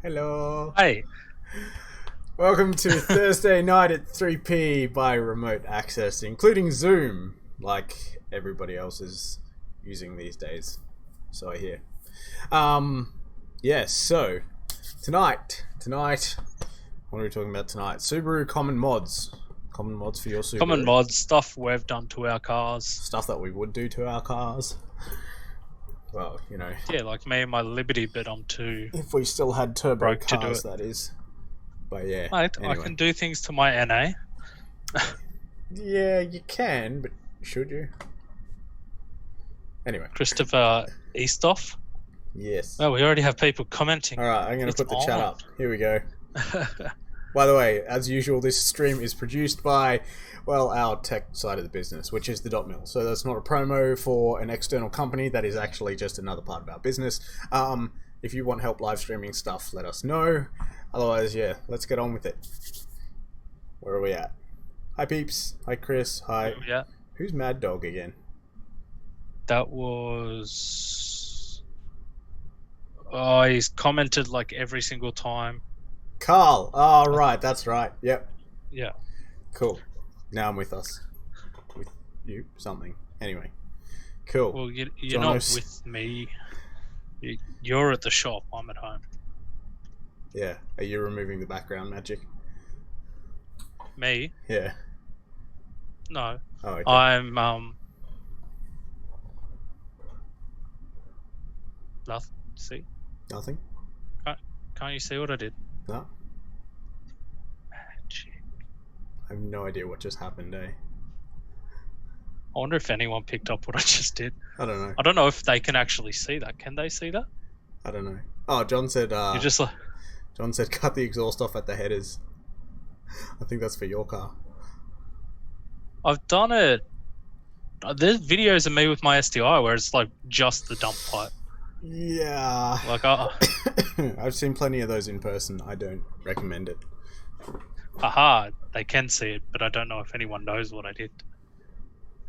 Hello. Hey, Welcome to Thursday night at 3 p by remote access, including Zoom, like everybody else is using these days. So I hear. Yes, so tonight, what are we talking about tonight? Subaru common mods. Common mods for your Subaru. common mods, stuff we've done to our cars. Stuff that we would do to our cars. Well, Yeah, like me and my Liberty, but I'm too if we still had turbo broke to do cars, it. that is. But yeah, Mate, anyway. I can do things to my NA. Yeah, you can, but should you? Anyway. Christopher Eastoff. Yes. Oh, we already have people commenting. Alright, I'm going to put the on. chat up. Here we go. By the way, as usual, this stream is produced by, well, our tech side of the business, which is the Dot Mill. So that's not a promo for an external company. That is actually just another part of our business. If you want help live streaming stuff, let us know. Otherwise, yeah, let's get on with it. Where are we at? Hi, peeps. Hi, Chris. Hi. Yeah. Who's Mad Dog again? That was... Oh, he's commented like every single time. Carl. Oh, right. That's right. Yep. Yeah. Cool. Now I'm with us. With you. Something. Anyway. Cool. Well, you're not with me. You're at the shop. I'm at home. Yeah. Are you removing the background magic? Me? Yeah. No. Oh, okay. I'm nothing. See? Nothing? Can't you see what I did? No. Magic. I have no idea what just happened, eh? I wonder if anyone picked up what I just did. I don't know. I don't know if they can actually see that. Can they see that? I don't know. Oh, John said You're just like... John said cut the exhaust off at the headers. I think that's for your car. I've done it. There's videos of me with my STI where it's like just the dump pipe. Yeah. Like I've seen plenty of those in person. I don't recommend it. Haha, they can see it, but I don't know if anyone knows what I did.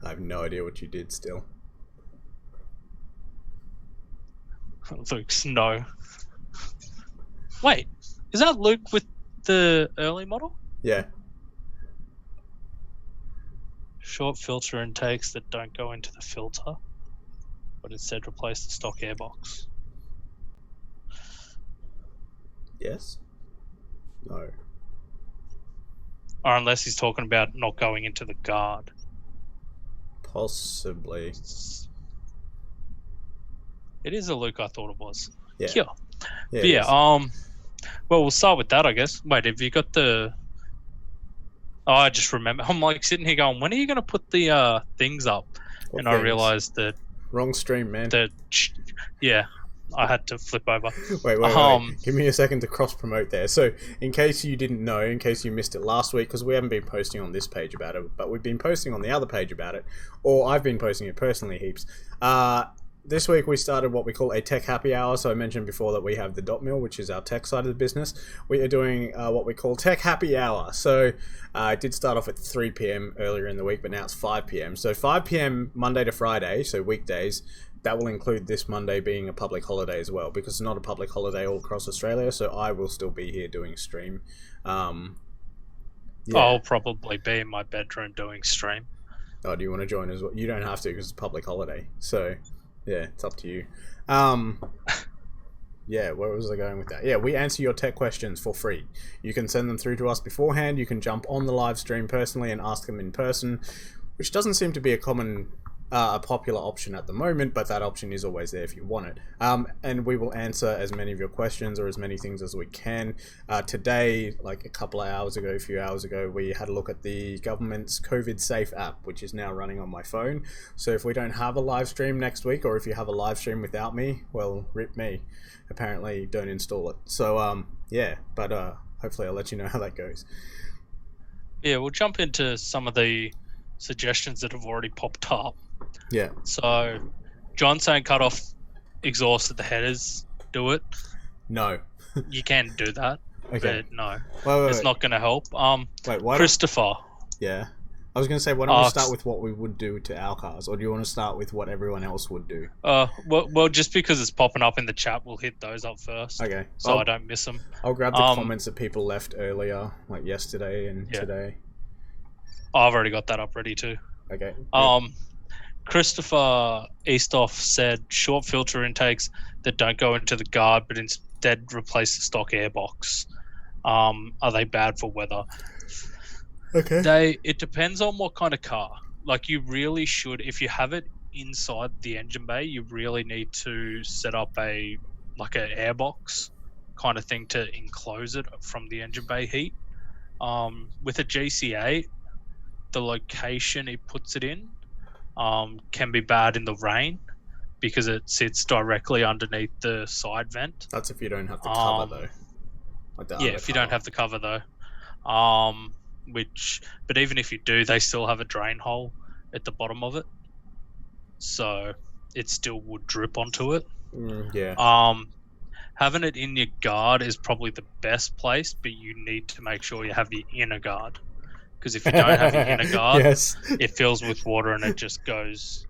I have no idea what you did still. Luke's no. Wait, is that Luke with the early model? Yeah. Short filter intakes that don't go into the filter, but instead replace the stock airbox. Yes? No. Or unless he's talking about not going into the guard. Possibly. It is a Luke, I thought it was. Yeah. Yeah. Well, we'll start with that, I guess. Wait, have you got the... Oh, I just remember. I'm like sitting here going, when are you going to put the things up? What and things? I realised that... Wrong stream, man. Yeah, I had to flip over. Wait. Give me a second to cross-promote there. So, in case you didn't know, in case you missed it last week, because we haven't been posting on this page about it, but we've been posting on the other page about it, or I've been posting it personally heaps. This week we started what we call a tech happy hour. So I mentioned before that we have the Dot Mill, which is our tech side of the business. We are doing what we call tech happy hour. So it did start off at 3 p.m. earlier in the week, but now it's 5 p.m. So 5 p.m. Monday to Friday, so weekdays. That will include this Monday being a public holiday as well, because it's not a public holiday all across Australia. So I will still be here doing stream. Yeah. I'll probably be in my bedroom doing stream. Oh, do you want to join as well? You don't have to because it's a public holiday. So... yeah, it's up to you. Yeah, where was I going with that? Yeah, we answer your tech questions for free. You can send them through to us beforehand. You can jump on the live stream personally and ask them in person, which doesn't seem to be a popular option at the moment, but that option is always there if you want it. And we will answer as many of your questions or as many things as we can. Today, like a few hours ago, we had a look at the government's COVID Safe app, which is now running on my phone. So if we don't have a live stream next week, or if you have a live stream without me, well, rip me. Apparently, don't install it. So, yeah, but hopefully I'll let you know how that goes. Yeah, we'll jump into some of the suggestions that have already popped up. Yeah. So, John saying cut off exhaust at the headers. Do it. No. You can do that. Okay. But no. Wait, it's not going to help. Wait, why Christopher. Yeah. I was going to say, why don't we start with what we would do to our cars, or do you want to start with what everyone else would do? Well, just because it's popping up in the chat, we'll hit those up first. Okay. So I don't miss them. I'll grab the comments that people left earlier, like yesterday and today. I've already got that up ready too. Okay. Christopher Eastoff said short filter intakes that don't go into the guard, but instead replace the stock airbox. Are they bad for weather? Okay. It depends on what kind of car. Like, you really should, if you have it inside the engine bay, you really need to set up an airbox kind of thing to enclose it from the engine bay heat. With a GC8, the location it puts it in can be bad in the rain because it sits directly underneath the side vent. That's if you don't have the cover though. If you don't have the cover though. But even if you do, they still have a drain hole at the bottom of it, so it still would drip onto it. Having it in your guard is probably the best place, but you need to make sure you have your inner guard, because if you don't have your inner guard, it fills with water and it just goes.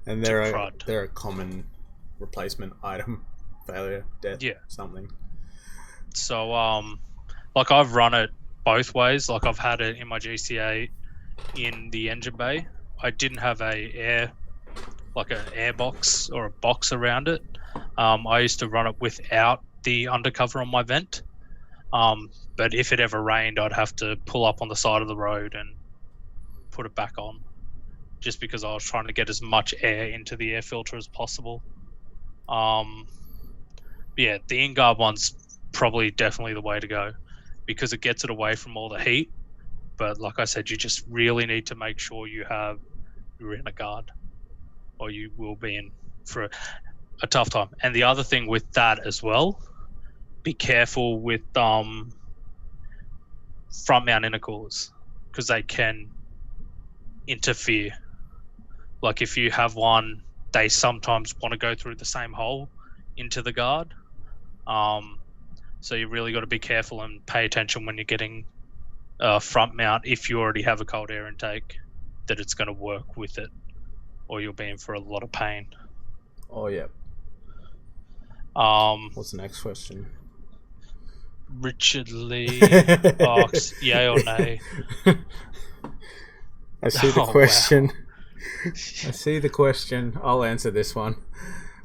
And they're a common replacement item, failure, death, something. So I've run it both ways. Like, I've had it in my GCA in the engine bay. I didn't have an air box or a box around it. I used to run it without the undercover on my vent. But if it ever rained, I'd have to pull up on the side of the road and put it back on, just because I was trying to get as much air into the air filter as possible. The in-guard one's probably definitely the way to go, because it gets it away from all the heat. But like I said, you just really need to make sure you have your inner guard, or you will be in for a tough time. And the other thing with that as well, be careful with front mount intercoolers, because they can interfere. Like, if you have one, they sometimes want to go through the same hole into the guard. So you really got to be careful and pay attention when you're getting front mount, if you already have a cold air intake, that it's going to work with it, or you'll be in for a lot of pain. Oh, yeah. What's the next question? Richard Lee asks, yay or nay? I see the question. Wow. I see the question. I'll answer this one.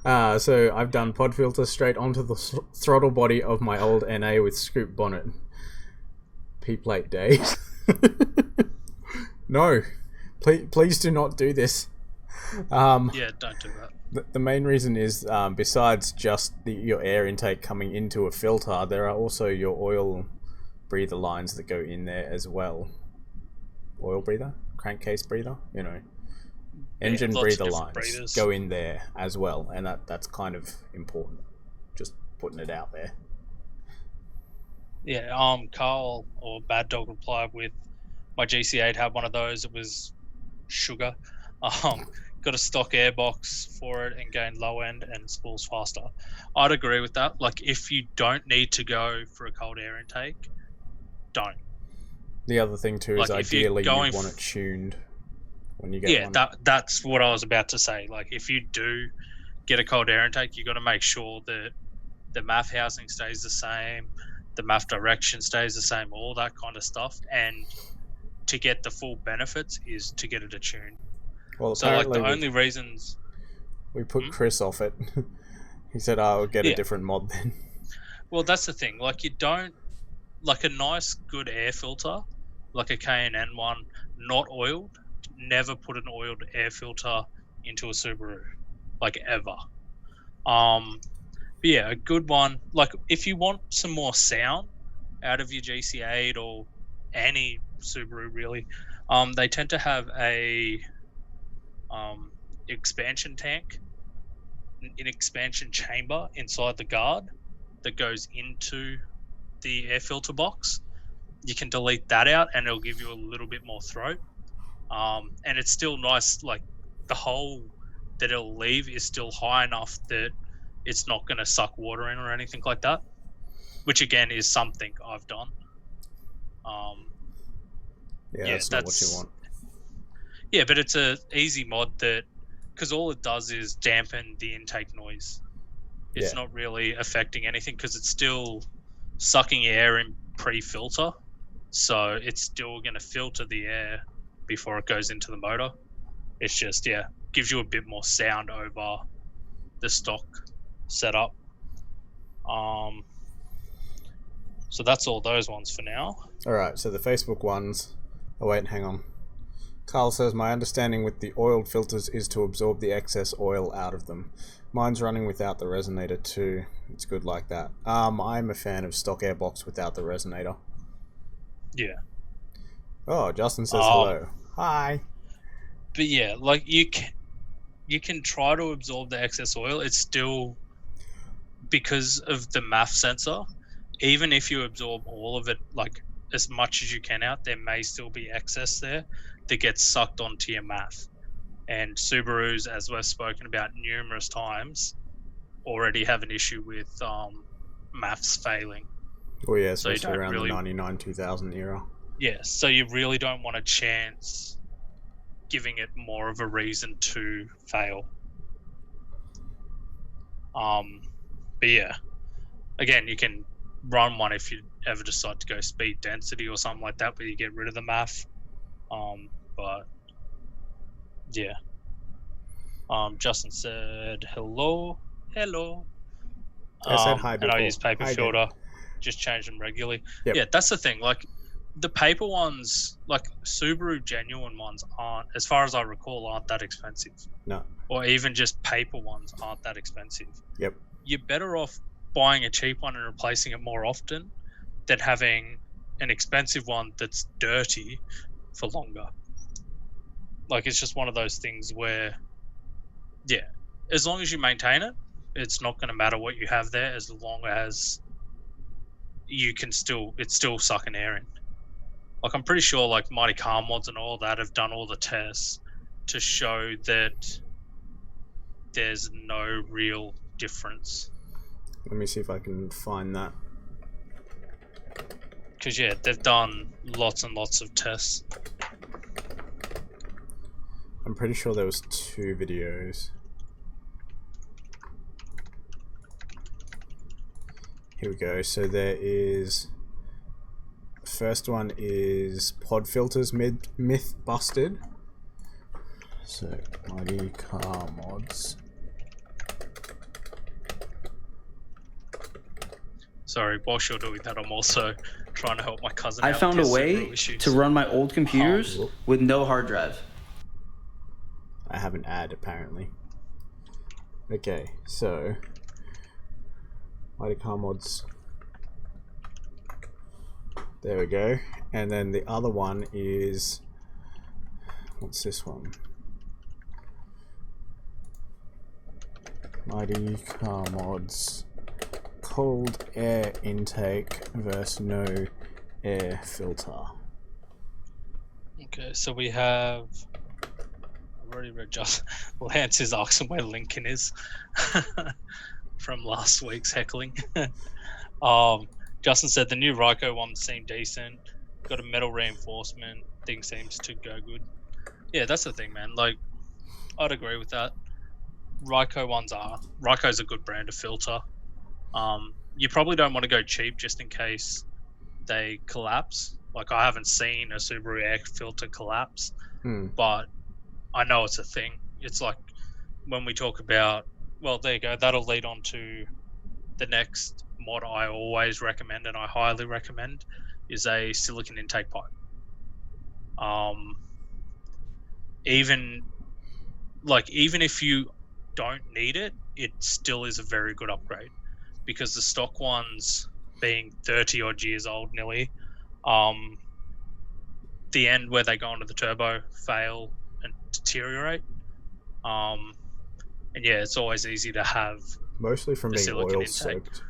So I've done pod filter straight onto the throttle body of my old NA with scoop bonnet. P-plate days. No, please do not do this. Don't do that. The main reason is, besides just your air intake coming into a filter, there are also your oil breather lines that go in there as well. Oil breather? Crankcase breather? Engine breather lines go in there as well, and that's kind of important. Just putting it out there. Yeah, Carl or Bad Dog replied with, my GC8 had one of those. It was sugar. Got a stock airbox for it and gained low end and spools faster. I'd agree with that. Like, if you don't need to go for a cold air intake, don't. The other thing too is, ideally you want it tuned when you get one. That's what I was about to say. Like, if you do get a cold air intake, you got to make sure that the MAF housing stays the same, the MAF direction stays the same, all that kind of stuff. And to get the full benefits is to get it attuned. Well, so like, the only reasons we put Chris off it, he said, "I'll get a different mod then." Well, that's the thing. Like, you don't, like, a nice good air filter, like a K&N one, not oiled. Never put an oiled air filter into a Subaru, like, ever. But yeah, a good one. Like, if you want some more sound out of your GC8 or any Subaru really, they tend to have a expansion tank, an expansion chamber inside the guard that goes into the air filter box. You can delete that out and it'll give you a little bit more throat. And it's still nice, like, the hole that it'll leave is still high enough that it's not going to suck water in or anything like that, which again is something I've done. That's not what you want. Yeah, but it's a easy mod that, because all it does is dampen the intake noise. It's not really affecting anything because it's still sucking air in pre-filter, so it's still going to filter the air before it goes into the motor. It's just gives you a bit more sound over the stock setup. So that's all those ones for now. Alright, so the Facebook ones. Oh wait, hang on. Carl says, my understanding with the oiled filters is to absorb the excess oil out of them. Mine's running without the resonator too. It's good like that. I'm a fan of stock airbox without the resonator. Yeah. Oh, Justin says hello. Hi. But yeah, like you can try to absorb the excess oil. It's still, because of the MAF sensor, even if you absorb all of it, like as much as you can out, there may still be excess there that gets sucked onto your MAF. And Subarus, as we've spoken about numerous times, already have an issue with MAFs failing. Oh yeah, especially around the 99 2000 era. Yeah, so you really don't want a chance giving it more of a reason to fail. But yeah, again, you can run one if you ever decide to go speed density or something like that, where you get rid of the MAF. But yeah. Justin said hello. I said hi before. And I use paper filter. Just change them regularly. Yep. Yeah, that's the thing. Like the paper ones, like Subaru genuine ones, aren't, as far as I recall, aren't that expensive. No. Or even just paper ones aren't that expensive. Yep. You're better off buying a cheap one and replacing it more often than having an expensive one that's dirty for longer. Like, it's just one of those things where, yeah, as long as you maintain it, it's not going to matter what you have there, as long as you can it's still sucking air in. Like, I'm pretty sure, like, Mighty Car Mods and all that have done all the tests to show that there's no real difference. Let me see if I can find that. Because, yeah, they've done lots and lots of tests. I'm pretty sure there was 2 videos. Here we go. So there is... First one is Pod Filters Myth Busted. So, Mighty Car Mods. Sorry, whilst you're doing that, I'm also trying to help my cousin out. I found a way to run my old computers with no hard drive. I have an ad, apparently. Okay, so... Mighty Car Mods. There we go. And then the other one is... What's this one? Mighty Car Mods. Cold air intake versus no air filter. Okay, so we have... I've already read Lance is asking where Lincoln is from last week's heckling. Justin said the new Ryko one seemed decent. Got a metal reinforcement. Thing seems to go good. Yeah, that's the thing, man. Like, I'd agree with that. Ryko's a good brand of filter. You probably don't want to go cheap just in case they collapse. Like, I haven't seen a Subaru air filter collapse, but I know it's a thing. It's like when we talk about, well, there you go. That'll lead on to the next mod I always recommend, and I highly recommend, is a silicon intake pipe. Even if you don't need it, it still is a very good upgrade, because the stock ones, being 30 odd years old nearly, the end where they go into the turbo fail and deteriorate. And yeah, it's always easy to have mostly from being oil soaked.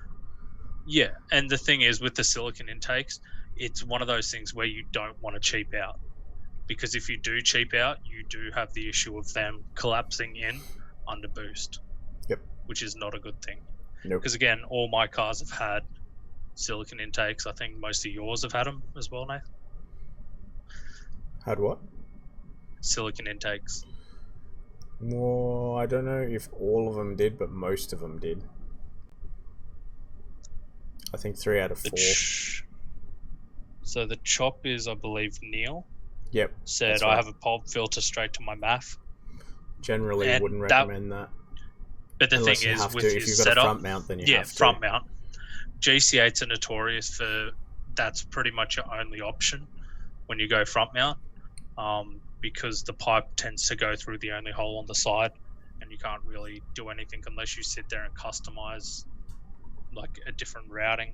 Yeah, and the thing is, with the silicon intakes, it's one of those things where you don't want to cheap out, because if you do cheap out, you do have the issue of them collapsing in under boost. Yep. Which is not a good thing. Nope. Because again, all my cars have had silicon intakes. I think most of yours have had them as well, Nathan. Had what? silicon intakes. Well, I don't know if all of them did, but most of them did. I think 3 out of 4. So the chop is, I believe, Neil. Yep. Said I have a pulp filter straight to my MAF. Generally, And wouldn't recommend that. But the Unless thing you is, have with to. his If you've got setup, a front mount, then you have to. front mount. GC8s are notorious for that's pretty much your only option when you go front mount, because the pipe tends to go through the only hole on the side, and you can't really do anything unless you sit there and customize like a different routing.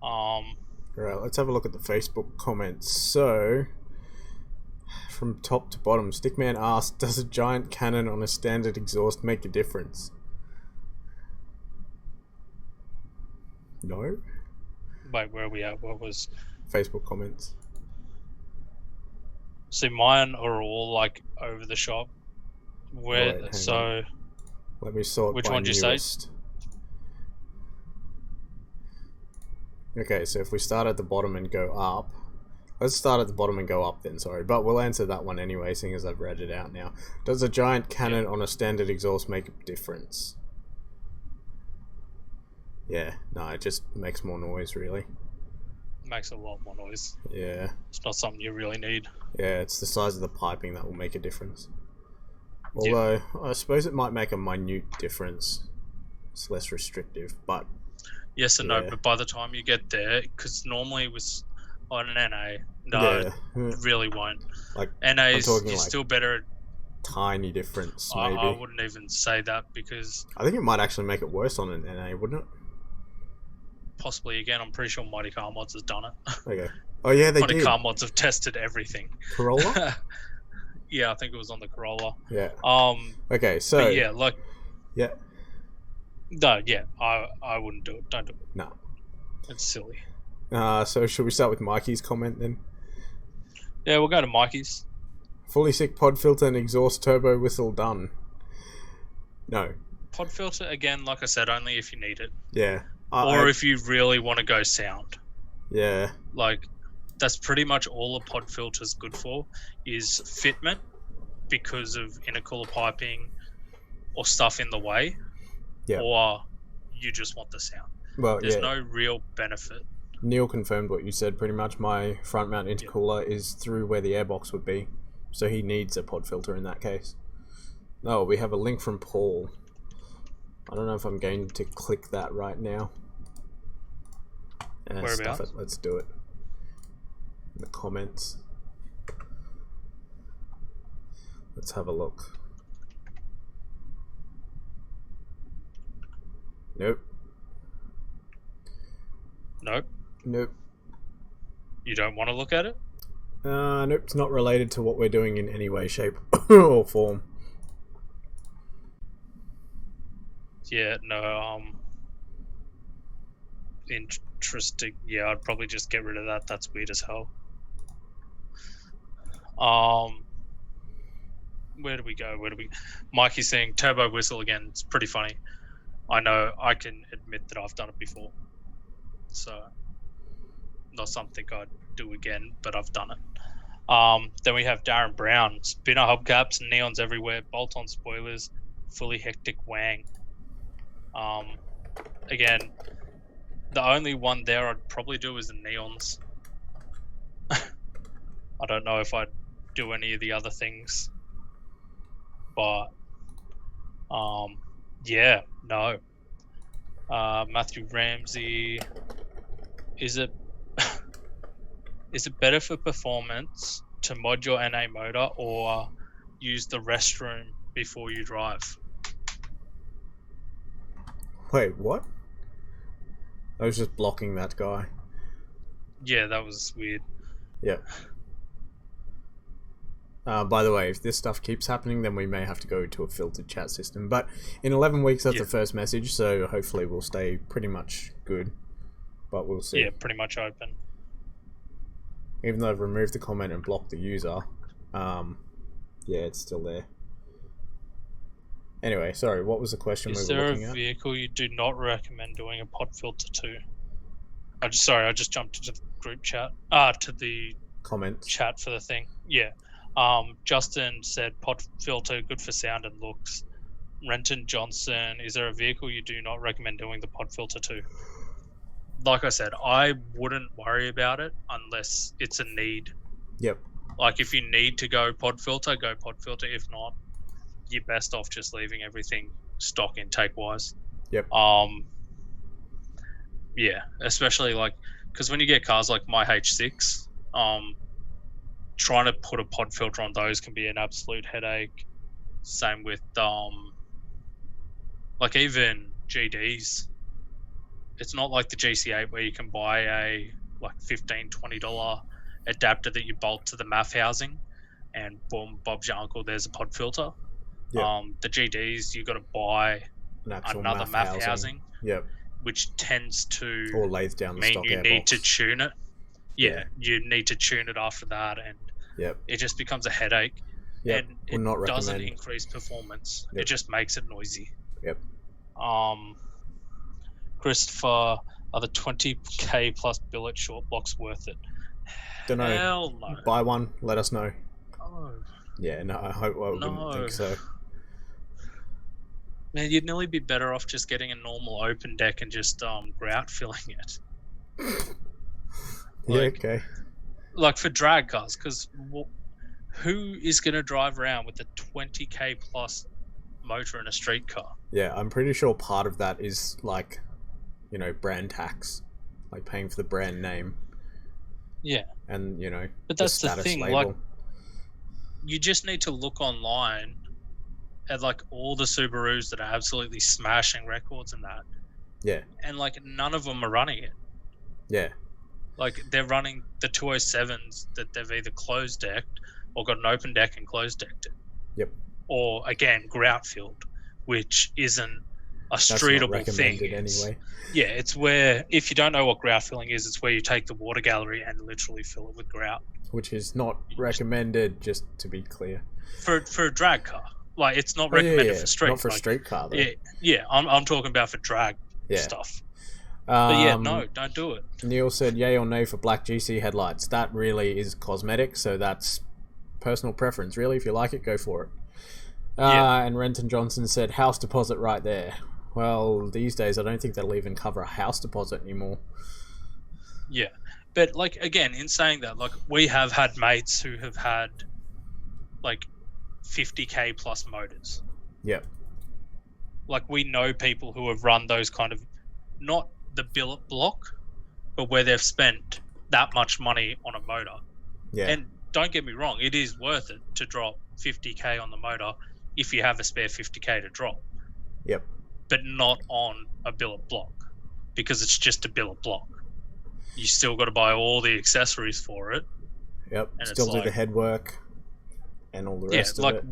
Right, let's have a look at the Facebook comments. So, from top to bottom, Stickman asked, does a giant cannon on a standard exhaust make a difference? No? Wait, where are we at? What was... Facebook comments. See, mine are all like over the shop. Where, Wait, so... Let me sort Which by one did you newest. say? Okay, so if we start at the bottom and go up... Let's start at the bottom and go up then, sorry. But we'll answer that one anyway, seeing as I've read it out now. Does a giant cannon on a standard exhaust make a difference? Yeah, no, it just makes more noise, really. Makes a lot more noise. Yeah. It's not something you really need. Yeah, it's the size of the piping that will make a difference. Although, I suppose it might make a minute difference. It's less restrictive, but... Yes and no, but by the time you get there, because normally on an NA, it really won't. Like, NA's you're like still better. Tiny difference, maybe. I wouldn't even say that because... I think it might actually make it worse on an NA, wouldn't it? Possibly, again, I'm pretty sure Mighty Car Mods has done it. Okay. Oh yeah, they Mighty did. Car Mods have tested everything. Corolla? Yeah, I think it was on the Corolla. Yeah. Okay, so... But yeah, like... Yeah. No, yeah, I wouldn't do it. Don't do it. No. It's silly. So should we start with Mikey's comment then? Yeah, we'll go to Mikey's. Fully sick pod filter and exhaust turbo whistle done. No. Pod filter, again, like I said, only if you need it. Yeah. Or if you really want to go sound. Yeah. Like, that's pretty much all a pod filter's good for, is fitment, because of intercooler piping or stuff in the way. Yeah. Or you just want the sound. Well, There's no real benefit. Neil confirmed what you said. Pretty much my front mount intercooler is through where the airbox would be. So he needs a pod filter in that case. Oh, we have a link from Paul. I don't know if I'm going to click that right now. Stuff it. Let's do it. In the comments. Let's have a look. Nope. Nope. You don't want to look at it? Nope, it's not related to what we're doing in any way, shape, or form. Yeah, no, interesting. Yeah, I'd probably just get rid of that. That's weird as hell. Where do we go? Mikey's saying turbo whistle again. It's pretty funny. I know, I can admit that I've done it before. So, not something I'd do again, but I've done it. Then we have Darren Brown. Spinner hubcaps, neons everywhere, bolt-on spoilers, fully hectic wang. Again, the only one there I'd probably do is the neons. I don't know if I'd do any of the other things. But, yeah, no. Matthew Ramsey, is it better for performance to mod your NA motor or use the restroom before you drive? Wait, what? I was just blocking that guy. Yeah, that was weird. Yeah. By the way, if this stuff keeps happening, then we may have to go to a filtered chat system. But in 11 weeks, that's the first message, so hopefully we'll stay pretty much good. But we'll see. Yeah, pretty much open. Even though I've removed the comment and blocked the user, yeah, it's still there. Anyway, sorry, what was the question we were looking at? Is there a vehicle you do not recommend doing a pod filter to? I just jumped into the group chat. To the comments. chat for the thing. Yeah. Justin said pod filter good for sound and looks. Renton Johnson, is there a vehicle you do not recommend doing the pod filter to? Like I said, I wouldn't worry about it unless it's a need. Yep. Like if you need to go pod filter, go pod filter. If not, you're best off just leaving everything stock intake wise. Yep. Yeah, especially like because when you get cars like my H6, trying to put a pod filter on those can be an absolute headache. Same with like even GDs. It's not like the GC8 where you can buy a like $15-20 adapter that you bolt to the MAF housing, and boom, Bob's your uncle. There's a pod filter. Yep. The GDs you got to buy another MAF housing. Yep. Which tends to or lays down the mean stock you airbox. need to tune it. Yeah, you need to tune it after that, and Yep. it just becomes a headache. Yep. And Would not it doesn't recommend. increase performance. Yep. It just makes it noisy. Yep. Christopher, are the 20k plus billet short blocks worth it? Don't know. Hell no. Buy one. Let us know. No. Yeah. No. I wouldn't think so. Man, you'd nearly be better off just getting a normal open deck and just grout filling it. Yeah. Okay. Like for drag cars, because who is going to drive around with a 20k plus motor in a street car? Yeah, I'm pretty sure part of that is like, you know, brand tax, like paying for the brand name. Yeah. And, you know, but that's the status thing. label. Like, you just need to look online at like all the Subarus that are absolutely smashing records and that. Yeah. And like none of them are running it. Yeah. Like they're running the 207s that they've either closed decked or got an open deck and closed decked it. Yep. Or again, grout filled, which isn't a That's not streetable thing. recommended anyway. Yeah, it's where if you don't know what grout filling is, it's where you take the water gallery and literally fill it with grout. Which is not recommended, just to be clear. For a drag car. Like it's not recommended for street. Not for like, street car though. Yeah. I'm talking about for drag stuff. But yeah, no, don't do it. Neil said, yay or nay for black GC headlights. That really is cosmetic, so that's personal preference. Really, if you like it, go for it. And Renton Johnson said, house deposit right there. Well, these days, I don't think they'll even cover a house deposit anymore. Yeah. But, like, again, in saying that, like, we have had mates who have had, like, 50k plus motors. Yep. Like, we know people who have run those kind of, not the billet block, but where they've spent that much money on a motor. Yeah. And don't get me wrong, it is worth it to drop 50k on the motor if you have a spare 50k to drop. Yep. But not on a billet block, because it's just a billet block. You still got to buy all the accessories for it. Yep. And Still do like, the headwork and all the rest of it.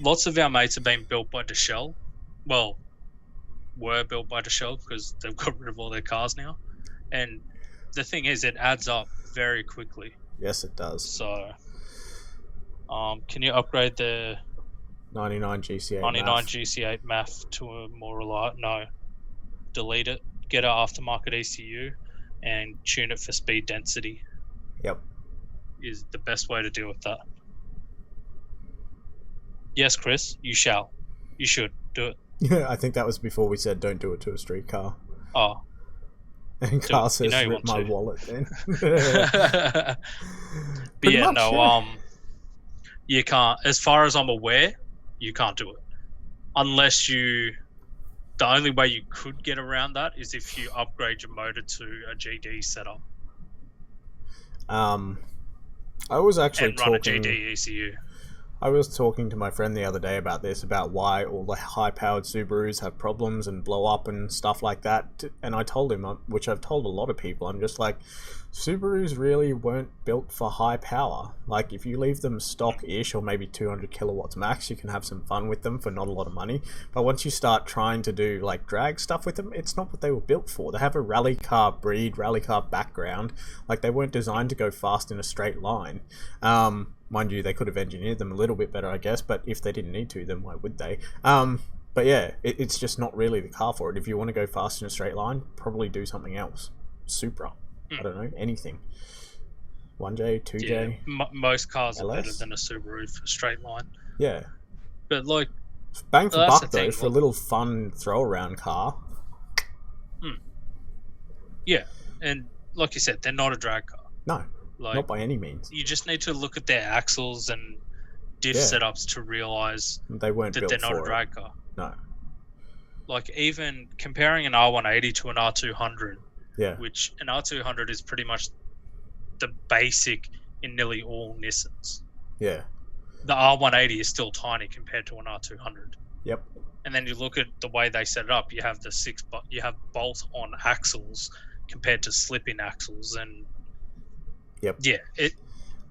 Lots of our mates have been built by Deshell. Well, were built by Deshell because they've got rid of all their cars now. And the thing is, it adds up very quickly. Yes, it does. So, can you upgrade the 99 GC8 99 MAF. GC8 MAF to a more reliable? No. Delete it. Get an aftermarket ECU and tune it for speed density. Yep. Is the best way to deal with that. Yes, Chris, you shall. You should do it. Yeah, I think that was before we said don't do it to a street car. Oh. And Carl says, you rip my want to. wallet then. But Pretty yeah, much, no, yeah. You can't, as far as I'm aware, you can't do it. Unless the only way you could get around that is if you upgrade your motor to a GD setup. I was actually and run talking... a GD ECU. I was talking to my friend the other day about this, about why all the high-powered Subarus have problems and blow up and stuff like that. And I told him, which I've told a lot of people, I'm just like, Subarus really weren't built for high power. Like, if you leave them stock-ish, or maybe 200 kilowatts max, you can have some fun with them for not a lot of money. But once you start trying to do, like, drag stuff with them, it's not what they were built for. They have a rally car breed, rally car background. Like, they weren't designed to go fast in a straight line. Mind you, they could have engineered them a little bit better, I guess, but if they didn't need to, then why would they? But yeah, it's just not really the car for it. If you want to go fast in a straight line, probably do something else. Supra. I don't know, anything. 1J, 2J. Most cars are better LS? than a Subaru for straight line. Yeah. But like, Bang for that's buck the though, thing, for a little fun throw around car. yeah, and like you said, they're not a drag car. No, Like, not by any means. you just need to look at their axles and diff Yeah. setups to realize They weren't that built they're not for a drag car. No. Like, even comparing an R180 to an R200, Yeah. which an R200 is pretty much the basic in nearly all Nissans. Yeah. The R180 is still tiny compared to an R200. Yep. And then you look at the way they set it up. You have you have bolt-on axles compared to slip-in axles, and Yep. yeah,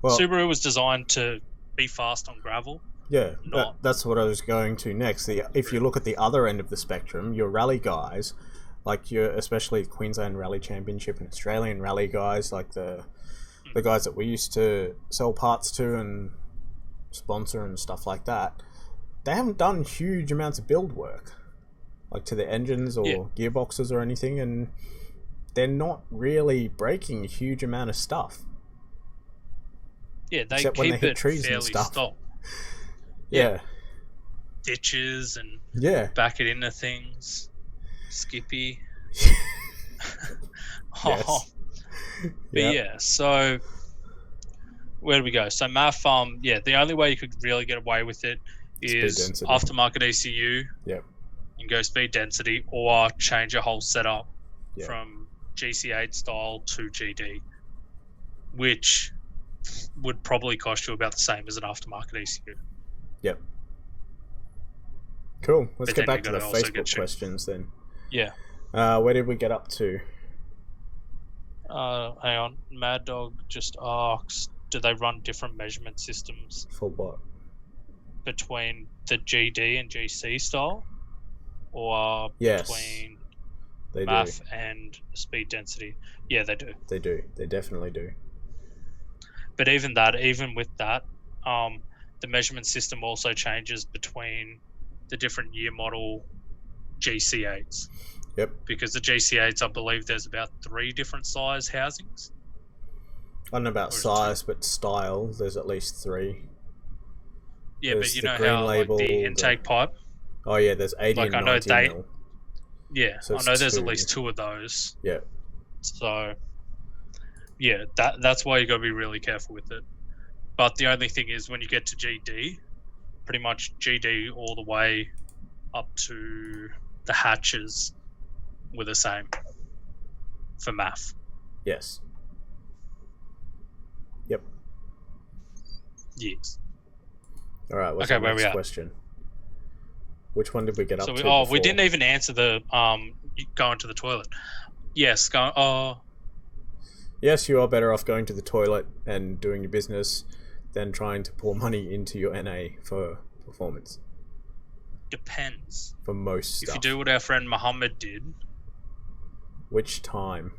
Subaru was designed to be fast on gravel. Yeah, that's what I was going to next. If you look at the other end of the spectrum, your rally guys, like especially Queensland Rally Championship and Australian rally guys, like the guys that we used to sell parts to and sponsor and stuff like that, they haven't done huge amounts of build work, like to the engines or gearboxes or anything, and they're not really breaking a huge amount of stuff. Yeah, they except keep when they hit it trees and fairly stuff. stock. Yeah. Ditches and back it into things. Skippy. Yes. But yeah, so where do we go? So MAF, the only way you could really get away with it is aftermarket ECU. Yep. And go speed density, or change your whole setup from GC8 style to GD, which would probably cost you about the same as an aftermarket ECU. Yep. Cool. Let's get back to the Facebook questions then. Yeah. Where did we get up to? Hang on. Mad Dog just asks, do they run different measurement systems? For what? Between the GD and GC style? Or between MAF and speed density? Yeah, they do. They do. They definitely do. But even with that, the measurement system also changes between the different year model GC8s. Yep. Because the GC8s, I believe there's about 3 different size housings. I don't know about size, but style, there's at least 3. Yeah, there's but you know how label, like the intake pipe? Oh yeah, there's 80 and 90 mil. Yeah, so I know there's at least 2 of those. Yeah. So, yeah, that's why you got to be really careful with it. But the only thing is, when you get to GD, pretty much GD all the way up to the hatches were the same for MAF. Yes. Yep. Yes. All right. What's the next question? Which one did we get up to? We didn't even answer the going to the toilet. Yes, Yes, you are better off going to the toilet and doing your business than trying to pour money into your NA for performance. Depends. For most stuff. If you do what our friend Muhammad did. Which time?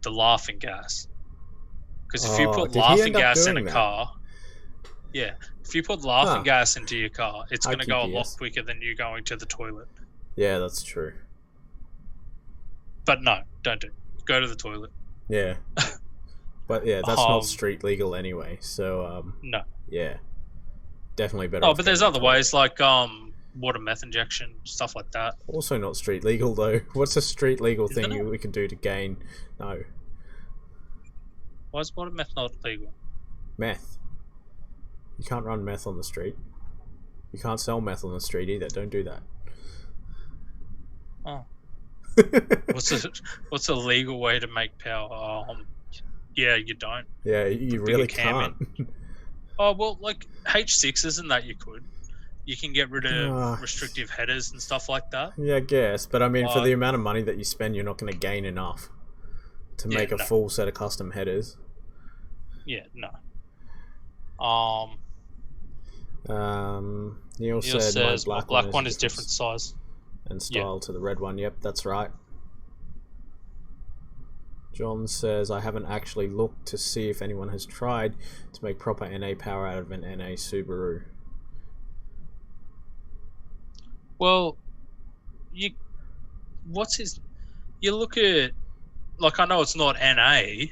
The laughing gas. Because if you put laughing gas in a car... Yeah, if you put laughing gas into your car, it's going to go a lot quicker than you going to the toilet. Yeah, that's true. But no, don't do it. Go to the toilet. Yeah. But yeah, that's not street legal anyway, so... No. Yeah. Definitely better. Oh, but there's other ways, like water meth injection, stuff like that. Also not street legal, though. What's a street legal thing we can do to gain? No. Why is water meth not legal? Meth. You can't run meth on the street. You can't sell meth on the street either. Don't do that. Oh. What's a legal way to make power? Yeah, you don't. Yeah, you really can't. Oh, well, like H6s and that you could. You can get rid of restrictive headers and stuff like that. Yeah, I guess. But I mean, for the amount of money that you spend, you're not going to gain enough to make a full set of custom headers. Yeah, no. Neil says my black one is different size and style to the red one. Yep, that's right. John says I haven't actually looked to see if anyone has tried to make proper NA power out of an NA Subaru. Well, you look at, like, I know it's not NA,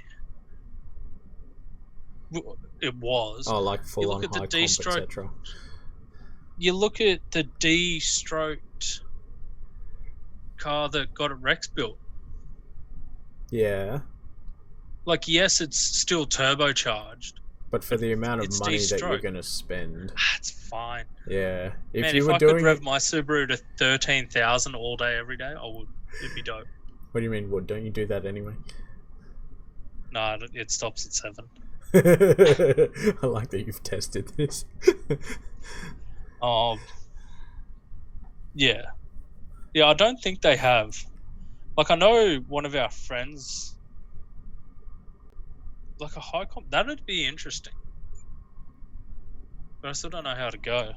It was. Oh, like full on at the high D-stroke- comp, etc. You look at the D-stroked car that got at Rex built. Yeah, Like, yes, it's still turbocharged. but for the amount of it's money that you're D-stroke. going to spend, It's fine. yeah. If you were I doing could rev my Subaru to 13,000 all day, every day, I would. It'd be dope. What do you mean would? Don't you do that anyway? No, it stops at 7. I like that you've tested this. Yeah. Yeah, I don't think they have. Like, I know one of our friends, like a high comp, that'd be interesting. But I still don't know how to go.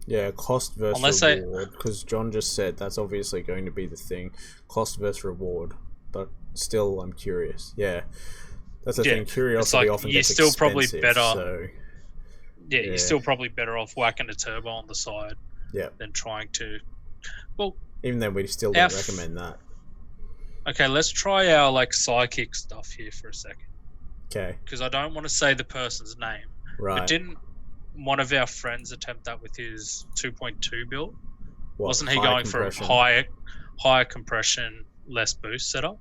Yeah, cost versus Unless reward. Because John just said that's obviously going to be the thing. Cost versus reward. But still, I'm curious. Yeah. That's the thing. Curiosity often gets still expensive. Probably better. So, yeah, you're still probably better off whacking a turbo on the side than trying to... Well, even then, we still don't recommend that. Okay, let's try our like psychic stuff here for a second. Okay. Because I don't want to say the person's name. Right. But didn't one of our friends attempt that with his 2.2 build? Wasn't he going for a higher compression, less boost setup?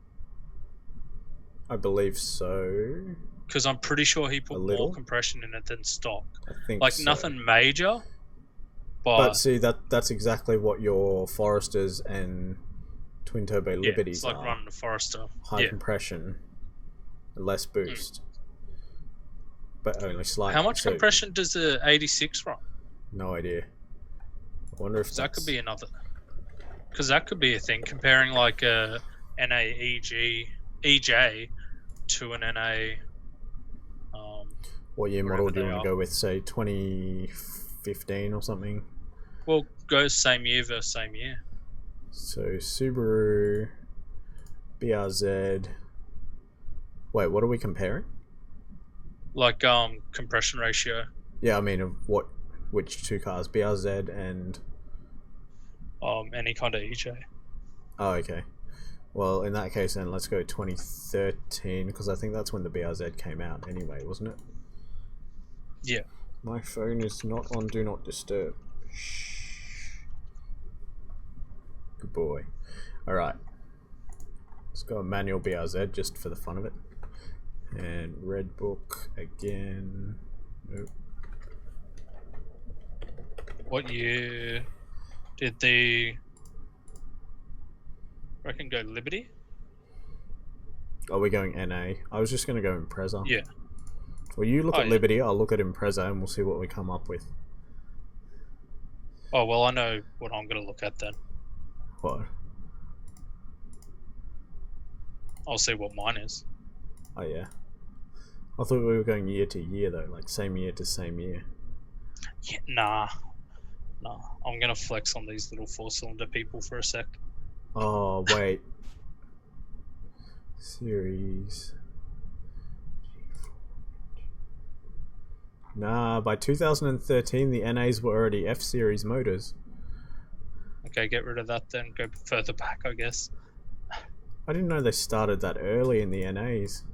I believe so. Because I'm pretty sure he put more compression in it than stock. I think like so. Nothing major. But see, that's exactly what your Foresters and twin turbo Liberties it's like are. running a Forester. High compression, less boost, but only slightly. How much compression does the 86 run? No idea. I wonder if that could be another. Because that could be a thing, comparing like a EJ to an NA. What year model do you want to go with? Say 2015 or something. Well, go same year versus same year. So Subaru, BRZ. Wait, what are we comparing? Like compression ratio. Yeah, I mean which two cars? BRZ and any kind of EJ. Oh, okay. Well, in that case, then let's go 2013 because I think that's when the BRZ came out. Anyway, wasn't it? Yeah. My phone is not on Do Not Disturb. Shh. Good boy. Alright. Let's go a manual BRZ just for the fun of it. And Red Book again. Nope. What year did the... reckon go Liberty? Are we going NA? I was just going to go Impreza. Yeah. Well, you look at Liberty, I'll look at Impreza, and we'll see what we come up with. Oh, well, I know what I'm going to look at then. What? I'll see what mine is. Oh, yeah. I thought we were going year to year, though. Like, same year to same year. Yeah, nah. I'm going to flex on these little four-cylinder people for a sec. Oh, wait. Series... Nah, by 2013 the NAs were already F-Series motors. Okay, get rid of that then. Go further back, I guess. I didn't know they started that early in the NAs.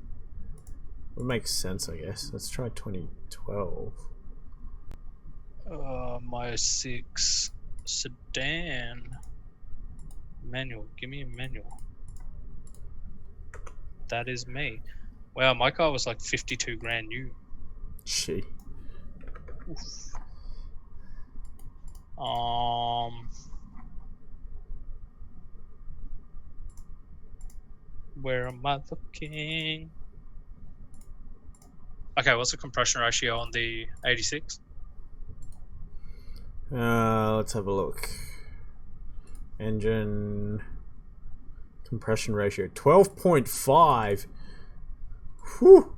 It makes sense, I guess. Let's try 2012. My 06 sedan. Manual. Give me a manual. That is me. Wow, my car was like 52 grand new. Gee. Oof. Where am I looking? Okay, what's the compression ratio on the 86? Let's have a look. Engine compression ratio 12.5. Whew.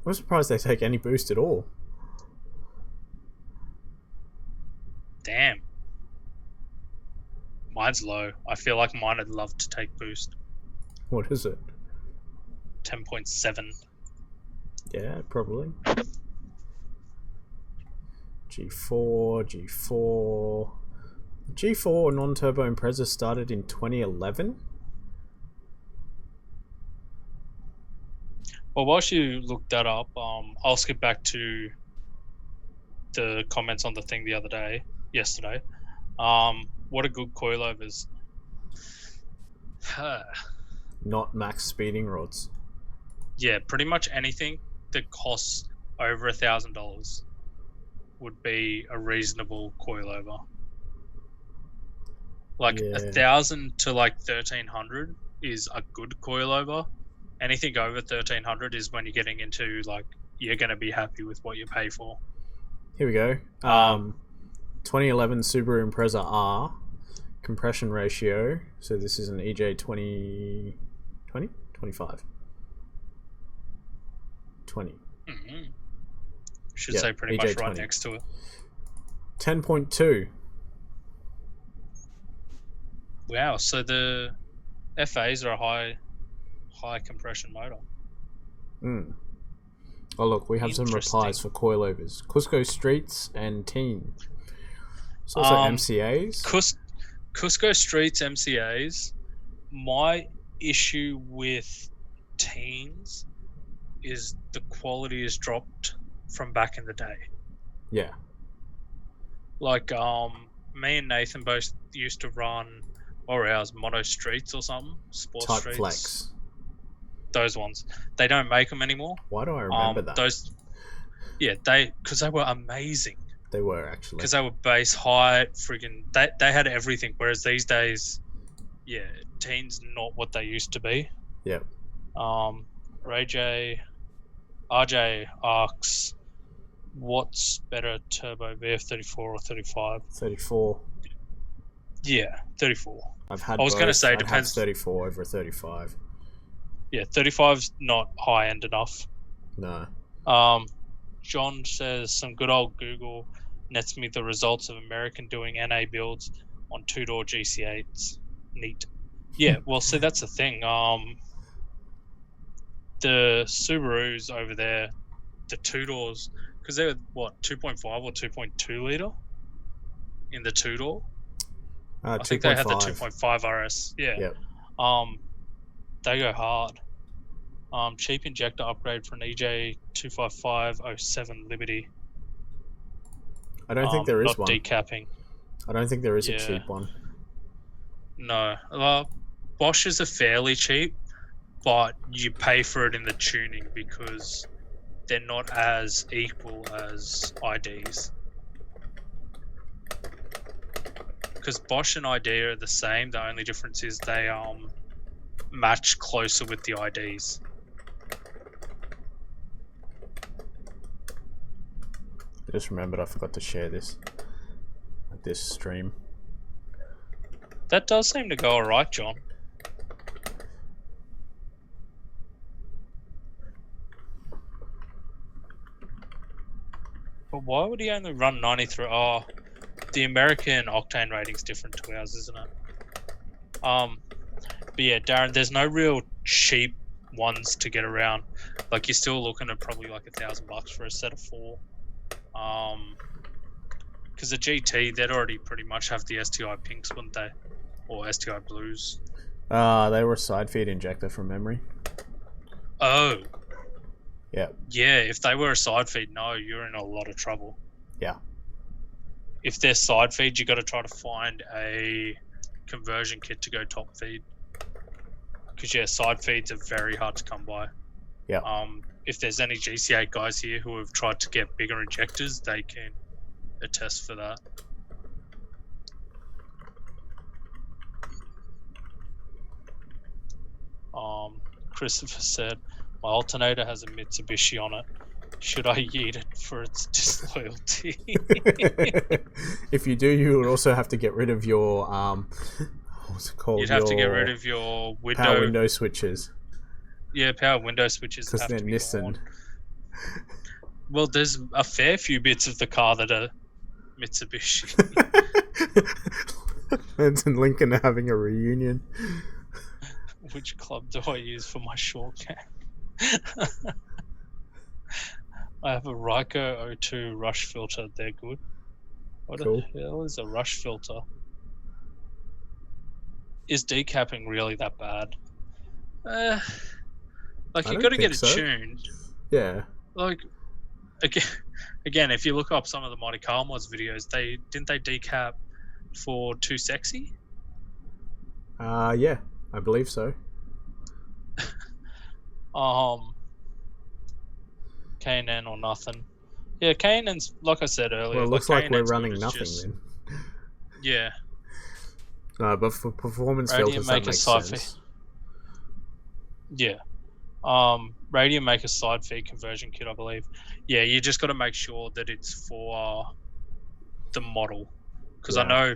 I'm surprised they take any boost at all. Damn. Mine's low. I feel like mine would love to take boost. What is it? 10.7. Yeah, probably. G4 non-turbo Impreza started in 2011. Well, whilst you look that up, I'll skip back to the comments on the thing yesterday. What are good coilovers? Not max speeding rods. Yeah, pretty much anything that costs over $1,000 would be a reasonable coilover. Like 1,000 to like 1,300 is a good coilover. Anything over 1,300 is when you're getting into like you're going to be happy with what you pay for. Here we go. 2011 Subaru Impreza R compression ratio. So this is an EJ 20, 25. 20. Mm-hmm. Should say pretty much right next to it. 10.2. Wow, so the FAs are a high compression motor. Oh look, we have some replies for coilovers. Cusco Streets and Teen. It's also MCAs. Cusco Streets MCAs. My issue with Teens is the quality has dropped from back in the day. Yeah. Like me and Nathan both used to run Mono Streets or something. Sport Type Streets. Flex. Those ones. They don't make them anymore. Why do I remember that? Because they were amazing. They were actually. Because they were base height, friggin' they had everything. Whereas these days, Teens not what they used to be. Yep. Ray J, RJ asks, what's better turbo, VF34 or 35? 34. Yeah, 34. I was going to say it depends. 34 over 35. Yeah, 35's not high end enough. No. John says some good old Google nets me the results of American doing NA builds on two-door GC8s. Neat. Yeah, well, see, that's the thing. The Subarus over there, the two-doors, because they're, 2.5 or 2.2 litre in the two-door? I think they had the 2.5 RS. Yeah. Yep. They go hard. Cheap injector upgrade for an EJ 25507 Liberty. I don't think there is not one. Decapping. I don't think there is a cheap one. No. Bosch's are fairly cheap, but you pay for it in the tuning because they're not as equal as IDs. Because Bosch and ID are the same. The only difference is they match closer with the IDs. I just remembered I forgot to share this stream. That does seem to go alright, John. But why would he only run 93? Oh, the American octane rating's different to ours, isn't it? But yeah, Darren, there's no real cheap ones to get around. Like, you're still looking at probably like $1,000 for a set of 4. Because the GT, they'd already pretty much have the STI pinks, wouldn't they? Or STI blues. They were a side feed injector from memory. Oh. Yeah. Yeah, if they were a side feed, no, you're in a lot of trouble. Yeah. If they're side feed, you got to try to find a conversion kit to go top feed. Because side feeds are very hard to come by. Yeah. If there's any GC8 guys here who have tried to get bigger injectors, they can attest for that. Christopher said, my alternator has a Mitsubishi on it. Should I yeet it for its disloyalty? If you do, you would also have to get rid of your what's it called? You'd have to get rid of your power window switches. Yeah, power window switches because they're Nissan. Well, there's a fair few bits of the car that are Mitsubishi. Lance and Lincoln are having a reunion. Which club do I use for my short cap? I have a Ryko 02 rush filter. They're good. What the hell is a rush filter? Is decapping really that bad? Like, I you don't got to get think it so. tuned. Yeah. Like, again, if you look up some of the Monte Carlo mods videos, they decap for Too Sexy? Yeah, I believe so. K&N or nothing. Yeah, K&N's, like I said earlier. Well, it looks like we're K&N's running good, nothing just, then. Yeah. But for performance Radium filters, that Maker makes side sense. Yeah. Radium Maker side feed conversion kit, I believe. Yeah, you just got to make sure that it's for the model, because I know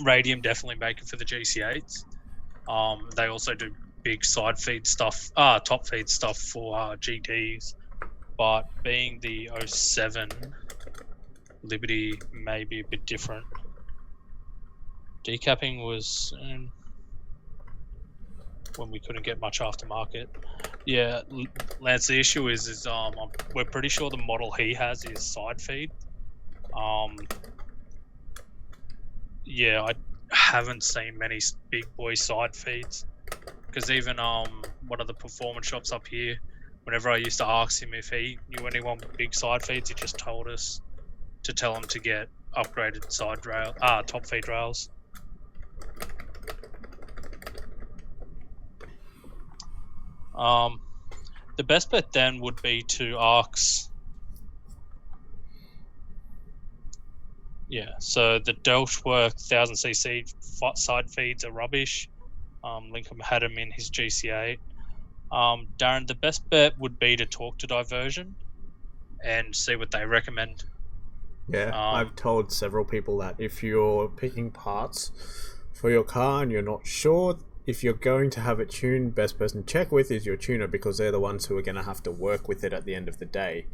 Radium definitely make it for the GC8s. They also do big side feed stuff, top feed stuff for GTs. But being the 07 Liberty may be a bit different. Decapping was when we couldn't get much aftermarket. Yeah, Lance, the issue is we're pretty sure the model he has is side feed. Yeah, I haven't seen many big boy side feeds, because even one of the performance shops up here, whenever I used to ask him if he knew anyone with big side feeds, he just told us to tell him to get upgraded top feed rails. The best bet then would be to ask. Yeah, so the Delftwerk 1000cc side feeds are rubbish. Lincoln had him in his GC8. Darren, the best bet would be to talk to Diversion and see what they recommend. Yeah, I've told several people that if you're picking parts for your car and you're not sure if you're going to have it tuned, best person to check with is your tuner, because they're the ones who are going to have to work with it at the end of the day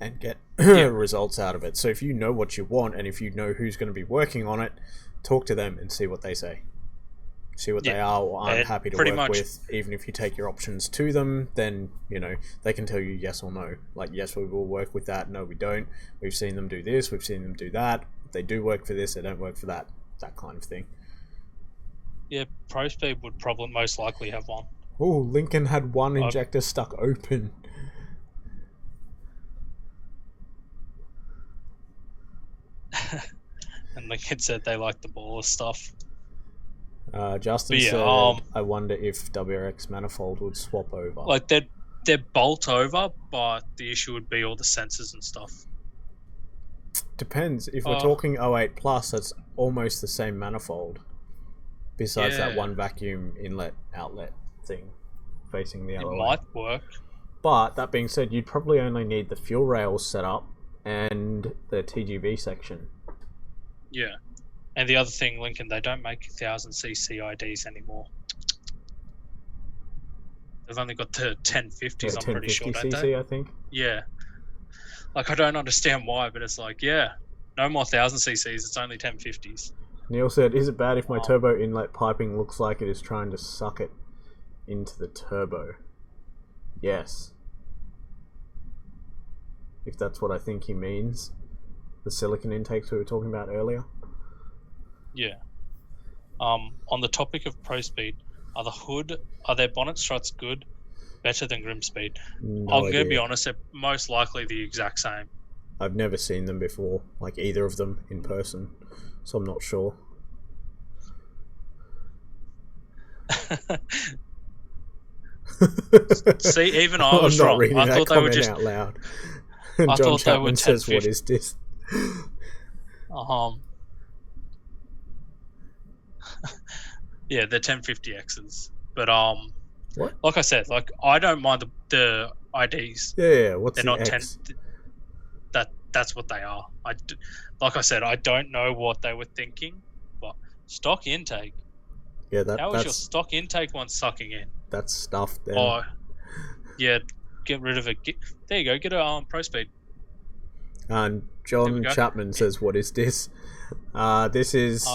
and get results out of it. So if you know what you want and if you know who's going to be working on it, talk to them and see what they say. See what they are or aren't happy to work with. Even if you take your options to them, then, you know, they can tell you yes or no. Like, yes, we will work with that. No, we don't. We've seen them do this. We've seen them do that. They do work for this. They don't work for that. That kind of thing. Yeah, ProSpeed would probably most likely have one. Oh, Lincoln had one injector stuck open. And Lincoln said they like the baller stuff. Justin said, I wonder if WRX manifold would swap over. Like, they're bolt over, but the issue would be all the sensors and stuff. Depends. If we're talking 08 plus, that's almost the same manifold. Besides that one vacuum inlet outlet thing facing the LOA. It might work. But that being said, you'd probably only need the fuel rails set up and the TGV section. Yeah. And the other thing, Lincoln, they don't make 1000cc IDs anymore. They've only got the 1050s, I'm pretty sure, don't they? I think. Yeah. Like, I don't understand why, but it's like, yeah, no more 1000cc's, it's only 1050s. Neil said, is it bad if my turbo inlet piping looks like it is trying to suck it into the turbo? Yes. If that's what I think he means. The silicon intakes we were talking about earlier. Yeah. On the topic of ProSpeed, are their bonnet struts good? Better than Grimspeed? I'm going to be honest, they're most likely the exact same. I've never seen them before, like either of them in person, so I'm not sure. See, even I was wrong. I thought they were just out loud. And John Chapman says, "What is this?" Yeah, they're 1050Xs, but what? Like I said, like I don't mind the IDs. Yeah. What's they're the not X? That's what they are. Like I said, I don't know what they were thinking, but stock intake. Yeah, how is your stock intake one sucking in? That's stuff. Then. Oh, yeah. Get rid of it. There you go. Get a ProSpeed. And John Chapman says, "What is this?" This is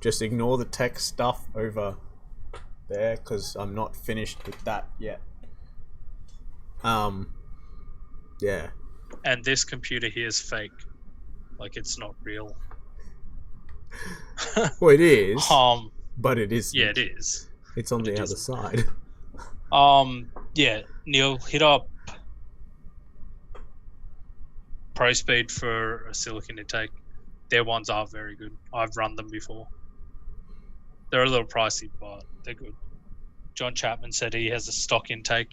just ignore the tech stuff over there because I'm not finished with that yet. Yeah. And this computer here is fake. Like, it's not real. Well, it is. But it is. Yeah, it is. It's on the other side. Yeah, Neil, hit up Pro Speed for a silicon intake. Their ones are very good. I've run them before. They're a little pricey, but they're good. John Chapman said he has a stock intake.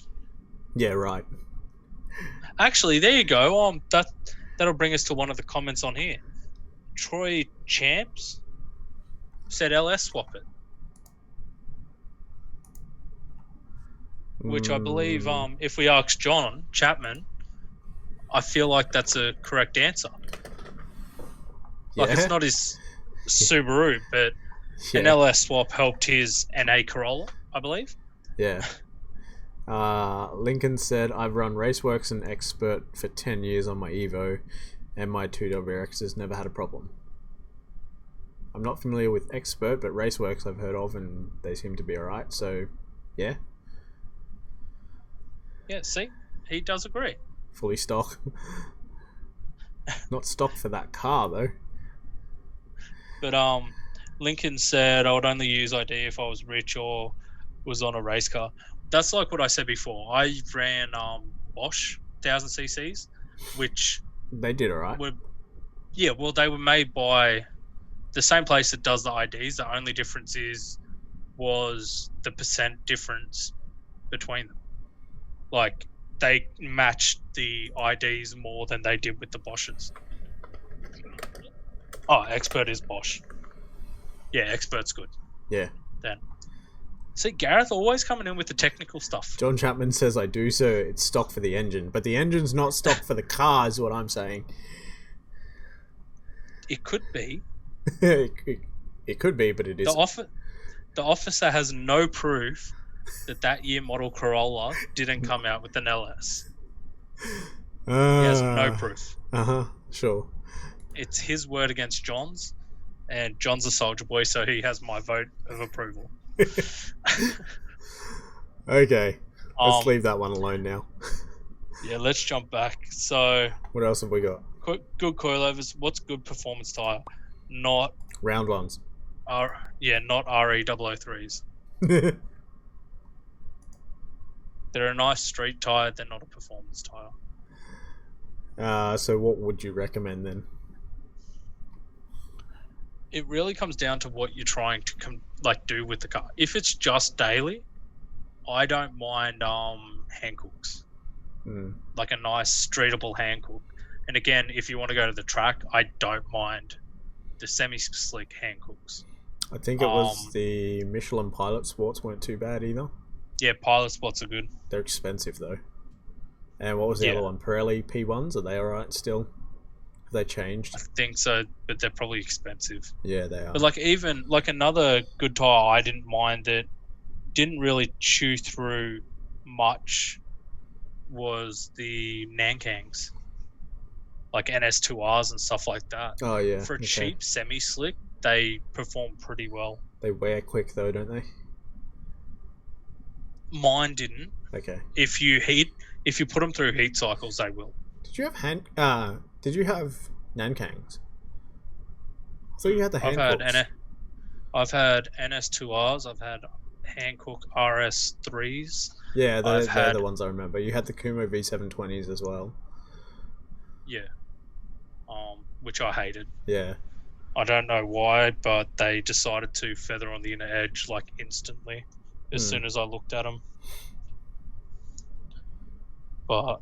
Yeah, right. Actually, there you go. That'll bring us to one of the comments on here. Troy Champs said LS swap it. Which I believe, if we ask John Chapman, I feel like that's a correct answer. Like, it's not his Subaru, but an LS swap helped his NA Corolla, I believe. Yeah. Lincoln said, I've run Raceworks and Expert for 10 years on my Evo, and my 2WX has never had a problem. I'm not familiar with Expert, but Raceworks I've heard of, and they seem to be alright, so yeah. Yeah, see? He does agree. Fully stock. Not stock for that car, though. But Lincoln said I would only use ID if I was rich or was on a race car. That's like what I said before. I ran Bosch 1000cc's, which they did alright. Well, they were made by the same place that does the IDs. The only difference was the percent difference between them. Like, they matched the IDs more than they did with the Bosches. Oh, Expert is Bosch. Yeah, Expert's good. Yeah. Then. See, Gareth always coming in with the technical stuff. John Chapman says, I do, so it's stock for the engine. But the engine's not stock for the car, is what I'm saying. It could be. It could be, but it isn't. The officer has no proof that year model Corolla didn't come out with an LS. He has no proof. Sure. It's his word against John's, and John's a soldier boy, so he has my vote of approval. Okay, let's leave that one alone now. Yeah, let's jump back. So, what else have we got? Good coilovers. What's good performance tire? Not round ones. Not RE003s. They're a nice street tire. They're not a performance tire. So what would you recommend then? It really comes down to what you're trying to do with the car. If it's just daily, I don't mind Hancooks. Like a nice streetable Hankook. And again, if you want to go to the track, I don't mind the semi-slick Hancooks. I think it was the Michelin Pilot Sports weren't too bad either. Yeah, Pilot Sports are good. They're expensive though. And what was the other one? Pirelli P1s? Are they alright still? Have they changed? I think so, but they're probably expensive. Yeah, they are. But even another good tire I didn't mind that didn't really chew through much was the Nankangs. Like NS2Rs and stuff like that. Oh yeah. For a cheap semi-slick, they perform pretty well. They wear quick though, don't they? Mine didn't. Okay. If you put them through heat cycles, they will. Did you have Nankangs? I thought you had the Hancooks. I've had NS2Rs. I've had Hankook RS3s. Yeah, they're the ones I remember. You had the Kumo V720s as well. Yeah. Which I hated. Yeah. I don't know why, but they decided to feather on the inner edge instantly as soon as I looked at them. But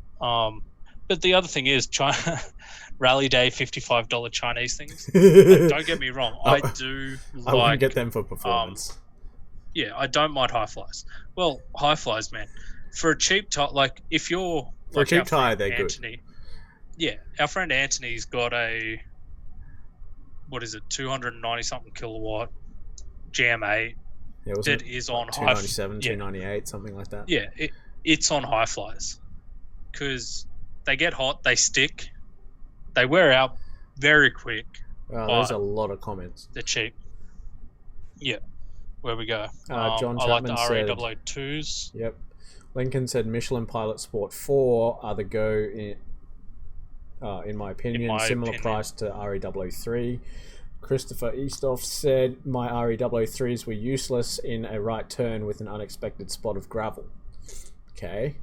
the other thing is Rally Day $55 Chinese things. Don't get me wrong, I wouldn't get them for performance. Yeah, I don't mind high flies. Well, high flies, man. For a cheap tire, if you're for a cheap tire, they're Anthony, good. Yeah, our friend Anthony's got a 290 something kilowatt GM8 that is on 297, 298, something like that. Yeah, it's on high flies because they get hot, they stick, they wear out very quick. There's a lot of comments. They're cheap. Yeah, where we go. John I like Chapman the RE002s. Yep. Lincoln said Michelin Pilot Sport 4 are the go in my opinion. Similar price to RE003. Christopher Eastoff said my RE003s were useless in a right turn with an unexpected spot of gravel. Okay.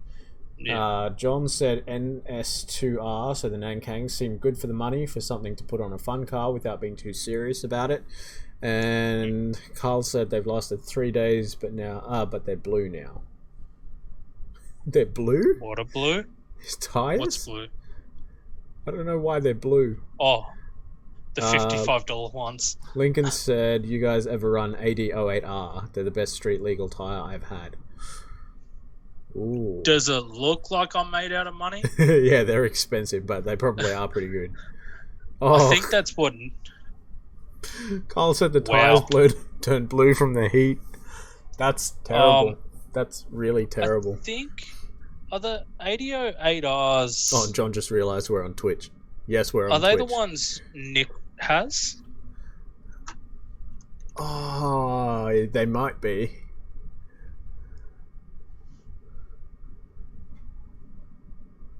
Yeah. John said NS2R, so the Nankang, seemed good for the money for something to put on a fun car without being too serious about it. And Carl said they've lasted 3 days, but they're blue now. They're blue? What a blue? His tires? What's blue? I don't know why they're blue. Oh, the $55 ones. Lincoln said, you guys ever run AD08R? They're the best street legal tire I've had. Ooh. Does it look like I'm made out of money? Yeah, they're expensive, but they probably are pretty good. Oh, I think that's what... Carl said the tires turned blue from the heat. That's terrible. That's really terrible. I think... Are the 808Rs... Oh, John just realised we're on Twitch. Yes, we're on Twitch. Are they the ones Nick has? Oh, they might be.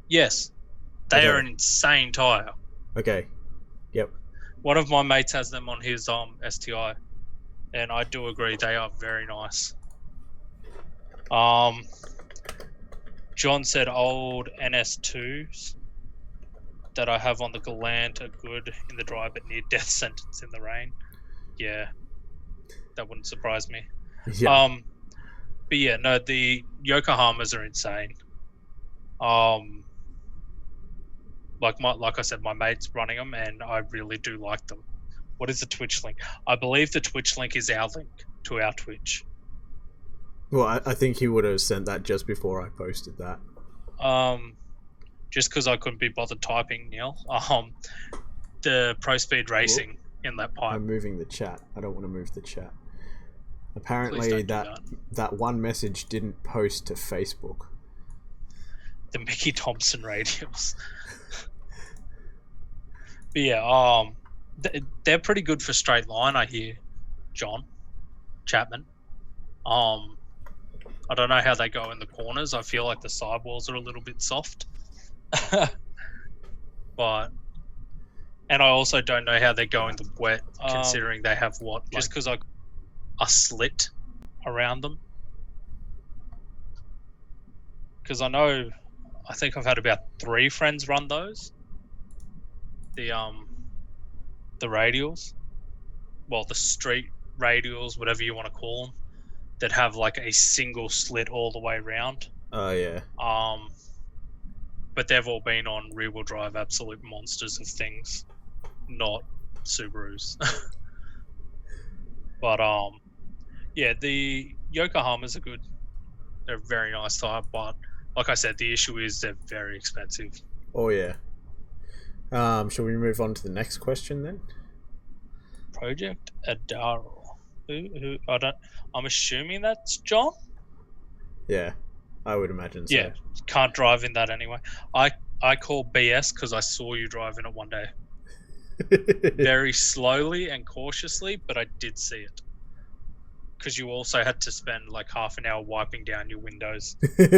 Yes. They are an insane tyre. Okay. Yep. One of my mates has them on his STI. And I do agree, they are very nice. John said old NS2s that I have on the Galant are good in the dry but near death sentence in the rain. Yeah. That wouldn't surprise me. Yeah. But yeah, no, the Yokohamas are insane. Like I said, my mate's running them and I really do like them. What is the Twitch link? I believe the Twitch link is our link to our Twitch. Well, I think he would have sent that just before I posted that. Just because I couldn't be bothered typing, Neil. The Pro Speed Racing in that pipe. I'm moving the chat. I don't want to move the chat. Apparently that one message didn't post to Facebook. The Mickey Thompson radials. But yeah, they're pretty good for straight line, I hear, John Chapman. I don't know how they go in the corners. I feel like the sidewalls are a little bit soft. And I also don't know how they go in the wet, considering they have just because a slit around them. Because I think I've had about 3 friends run those. The radials. Well, the street radials, whatever you want to call them. That have like a single slit all the way around. Oh yeah. But they've all been on rear-wheel drive absolute monsters of things, not Subarus. But yeah, the Yokohamas are good. They're a very nice tyre, but like I said, the issue is they're very expensive. Oh yeah. Shall we move on to the next question then? Project Adaro. Who I'm assuming that's John? Yeah, I would imagine so. Yeah, can't drive in that anyway. I call BS because I saw you driving it one day. Very slowly and cautiously, but I did see it. Because you also had to spend like half an hour wiping down your windows. There's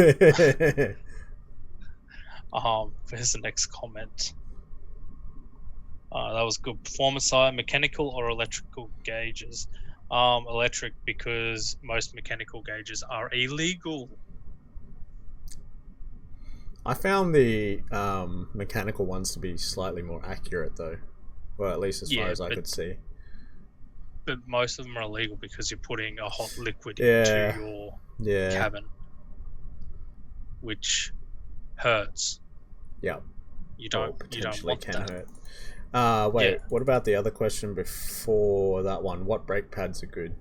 the next comment. That was good. Performance side, mechanical or electrical gauges? Electric, because most mechanical gauges are illegal. I found the mechanical ones to be slightly more accurate though. Well, at least as far as I could see. But most of them are illegal because you're putting a hot liquid into your cabin. Which hurts. Yeah. You don't want that. Hurt. What about the other question before that one? What brake pads are good?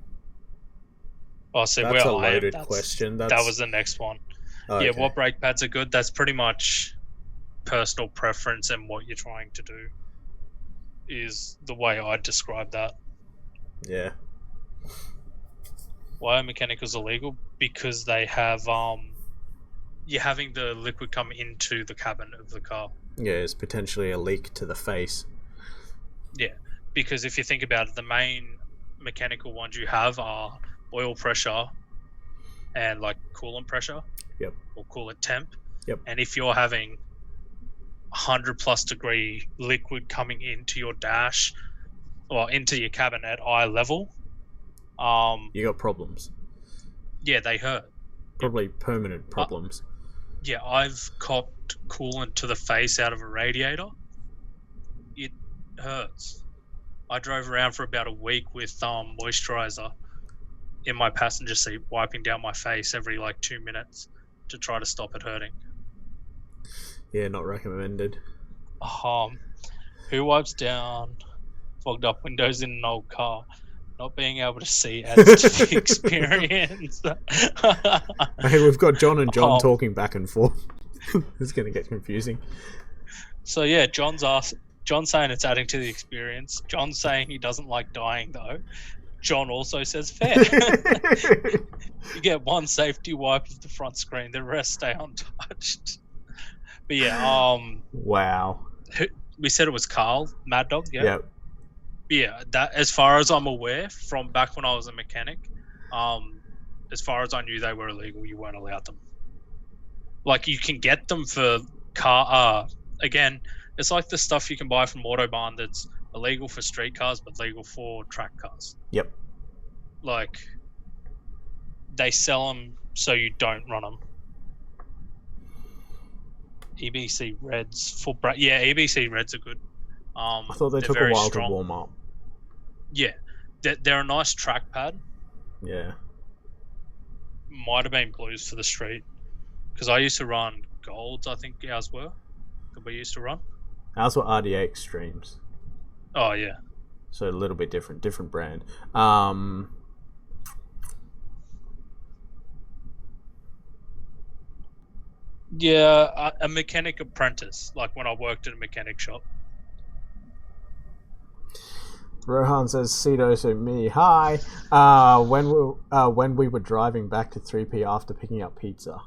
Oh, so that's a loaded question. That was the next one. Oh, yeah, okay. What brake pads are good? That's pretty much personal preference and what you're trying to do is the way I'd describe that. Yeah. Why are mechanicals illegal? Because they have you're having the liquid come into the cabin of the car. Yeah, it's potentially a leak to the face. Yeah, because if you think about it, the main mechanical ones you have are oil pressure and like coolant pressure. Yep. Or coolant temp. Yep. And if you're having 100+ degree liquid coming into your dash or into your cabin at eye level, you got problems. Yeah, they hurt. Probably permanent problems. Yeah, I've copped coolant to the face out of a radiator. It hurts. I drove around for about a week with moisturizer in my passenger seat, wiping down my face every 2 minutes to try to stop it hurting. Yeah, not recommended. Who wipes down fogged up windows in an old car? Not being able to see adds to the experience. Hey, we've got John and John talking back and forth. It's going to get confusing. So yeah, John's saying it's adding to the experience. John's saying he doesn't like dying though. John also says fair. You get one safety wipe of the front screen, the rest stay untouched. But yeah, wow. We said it was Carl, Mad Dog, yeah? Yep. Yeah, that as far as I'm aware, from back when I was a mechanic, as far as I knew they were illegal, you weren't allowed them. You can get them for car again, it's like the stuff you can buy from Autobahn that's illegal for street cars but legal for track cars. Yep. They sell them so you don't run them. EBC Reds EBC Reds are good. I thought they took a while to warm up. Yeah, they're a nice track pad. Yeah. Might have been blues for the street because I used to run golds. I think ours were that we used to run. Ours were RDA Extremes. Oh yeah. So a little bit different brand. Yeah, a mechanic apprentice, when I worked at a mechanic shop. Rohan says, Seto, so me. Hi. When we were driving back to 3P after picking up pizza.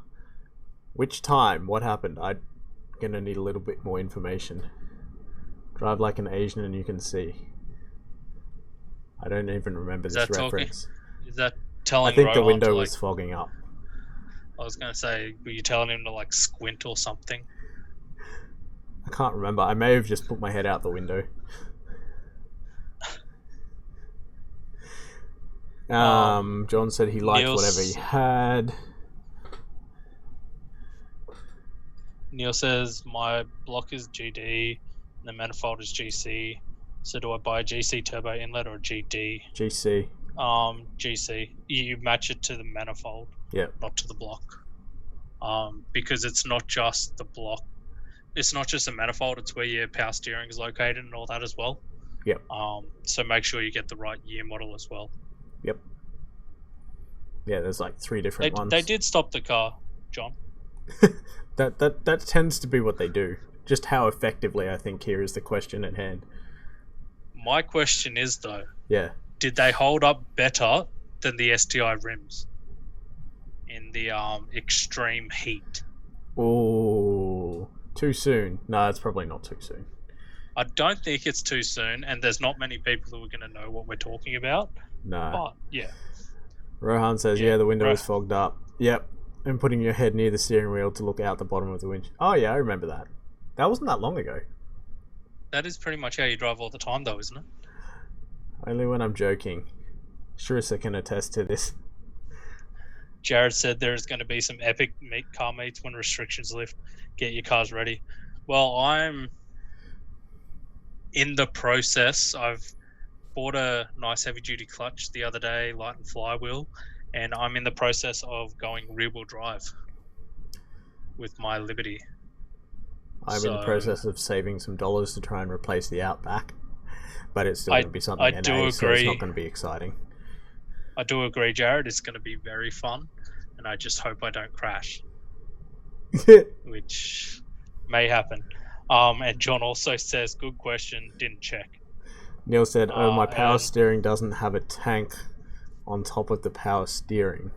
Which time? What happened? I'm going to need a little bit more information. Drive like an Asian and you can see. I don't even remember this reference. Is that telling I think Rohan the window was fogging up. I was going to say, were you telling him to squint or something? I can't remember. I may have just put my head out the window. John said he liked whatever he had. Neil says, my block is GD, and the manifold is GC. So do I buy a GC turbo inlet or a GD? GC. GC. You match it to the manifold. Yep. Not to the block. Because it's not just the block. It's not just the manifold, it's where your power steering is located and all that as well. Yep. So make sure you get the right year model as well. Yep. Yeah, there's 3 different ones. They did stop the car, John. That tends to be what they do. Just how effectively, I think, here is the question at hand. My question is, though... Yeah. Did they hold up better than the STI rims in the extreme heat? Oh, too soon. No, it's probably not too soon. I don't think it's too soon, and there's not many people who are going to know what we're talking about. No. But, yeah. Rohan says, yeah, the window is fogged up. Yep. And putting your head near the steering wheel to look out the bottom of the winch. Oh, yeah, I remember that. That wasn't that long ago. That is pretty much how you drive all the time, though, isn't it? Only when I'm joking. Sharissa can attest to this. Jared said there's going to be some epic car meets when restrictions lift. Get your cars ready. Well, I'm in the process. I've bought a nice heavy-duty clutch the other day, light and flywheel, and I'm in the process of going rear-wheel drive with my Liberty. I'm in the process of saving some dollars to try and replace the Outback, but it's still going to be something NA, so it's not going to be exciting. I do agree, Jared. It's going to be very fun, and I just hope I don't crash, which may happen. And John also says, good question, didn't check. Neil said, my power steering doesn't have a tank on top of the power steering.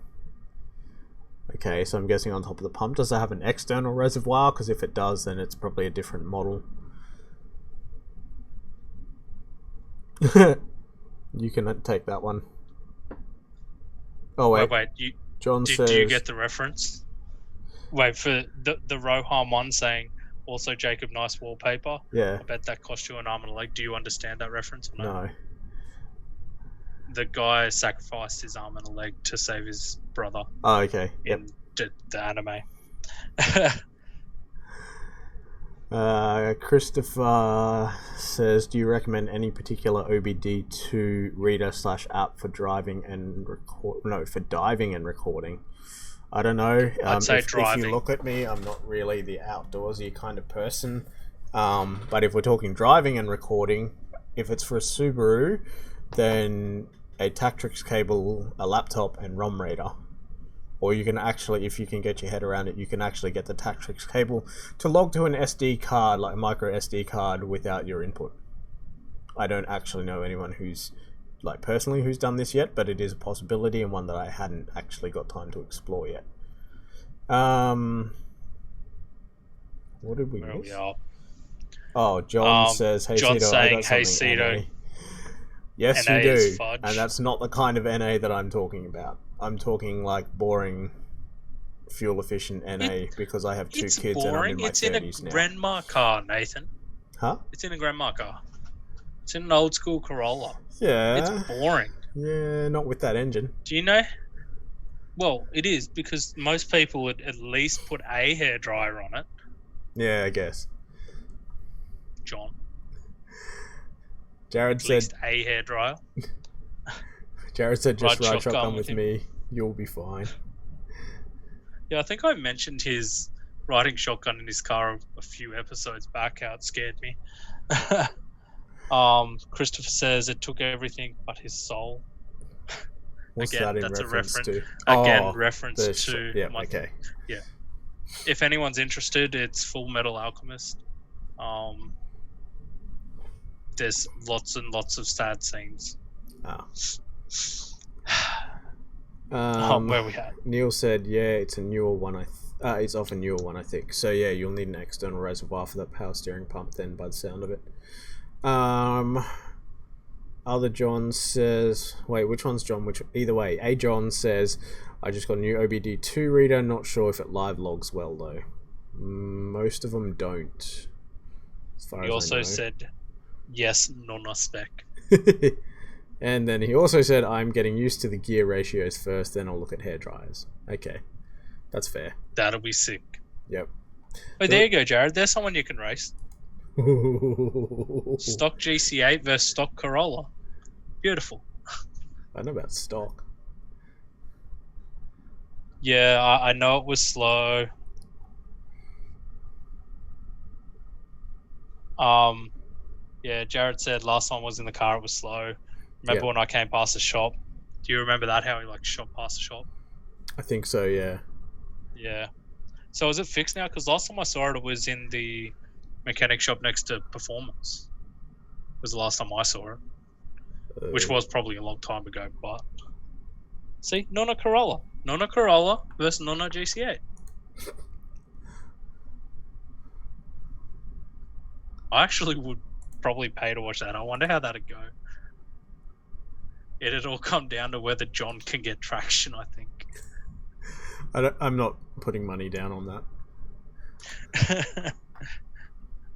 Okay, so I'm guessing on top of the pump. Does it have an external reservoir? Because if it does, then it's probably a different model. You can take that one. Oh, wait. John says... Do you get the reference? Wait, for the Rohan one saying, also Jakeb, nice wallpaper. Yeah. I bet that cost you an arm and a leg. Do you understand that reference? Or no. The guy sacrificed his arm and a leg to save his brother. Oh, okay. Yep. In the anime. Christopher says, do you recommend any particular OBD2 reader / app for driving and for diving and recording? I don't know. I'd say driving. If you look at me, I'm not really the outdoorsy kind of person. But if we're talking driving and recording, if it's for a Subaru, then a Tactrix cable, a laptop, and ROM reader. Or you can actually, if you can get your head around it, you can actually get the Tactrix cable to log to an SD card, like a micro SD card, without your input. I don't actually know anyone who's, like, personally who's done this yet, but it is a possibility and one that I hadn't actually got time to explore yet. What did we miss? Oh, John says, "Hey John's Seto, saying, I got hey something Seto. NA." Yes, NA you do, is fudge. and that's not the kind of NA that I'm talking about. I'm talking like boring, fuel-efficient NA because I have two kids and I'm in my 30s now. It's in a grandma car, Nathan. Huh? It's in a grandma car. It's in an old school Corolla. Yeah. It's boring. Yeah, not with that engine. Do you know? Well, it is because most people would at least put a hairdryer on it. Yeah, I guess. John. Jared said, least a hairdryer. Jared said, just ride shotgun with me. You'll be fine. Yeah, I think I mentioned his riding shotgun in his car a few episodes back, how it scared me. Christopher says it took everything but his soul. What's Again, that in that's reference to? Again, reference to... Yeah, okay. Yeah. If anyone's interested, it's Full Metal Alchemist. There's lots and lots of sad scenes. Where we at? Neil said, yeah, it's a newer one. It's off a newer one, I think. So yeah, you'll need an external reservoir for that power steering pump then, by the sound of it. Other John says, wait, which one's John? Either way, A John says, I just got a new OBD2 reader. Not sure if it live logs well though. Most of them don't. As far he as also I know. said, yes, nonna spec. And then he also said, I'm getting used to the gear ratios first, then I'll look at hair dryers. Okay, that's fair. That'll be sick. Yep. Oh, there you go, Jared. There's someone you can race. Stock GC8 versus stock Corolla. Beautiful. I know about stock. Yeah, I know it was slow. Yeah, Jared said last time I was in the car it was slow. Remember when I came past the shop? Do you remember that, how he like shot past the shop? I think so, yeah. Yeah. So is it fixed now? Because last time I saw it, it was in the mechanic shop next to Performance. It was the last time I saw it. Which was probably a long time ago, but... See? Nonna Corolla. Nonna Corolla versus Nonna GC8. I actually would probably pay to watch that. I wonder how that'd go. It'd all come down to whether John can get traction, I think. I'm not putting money down on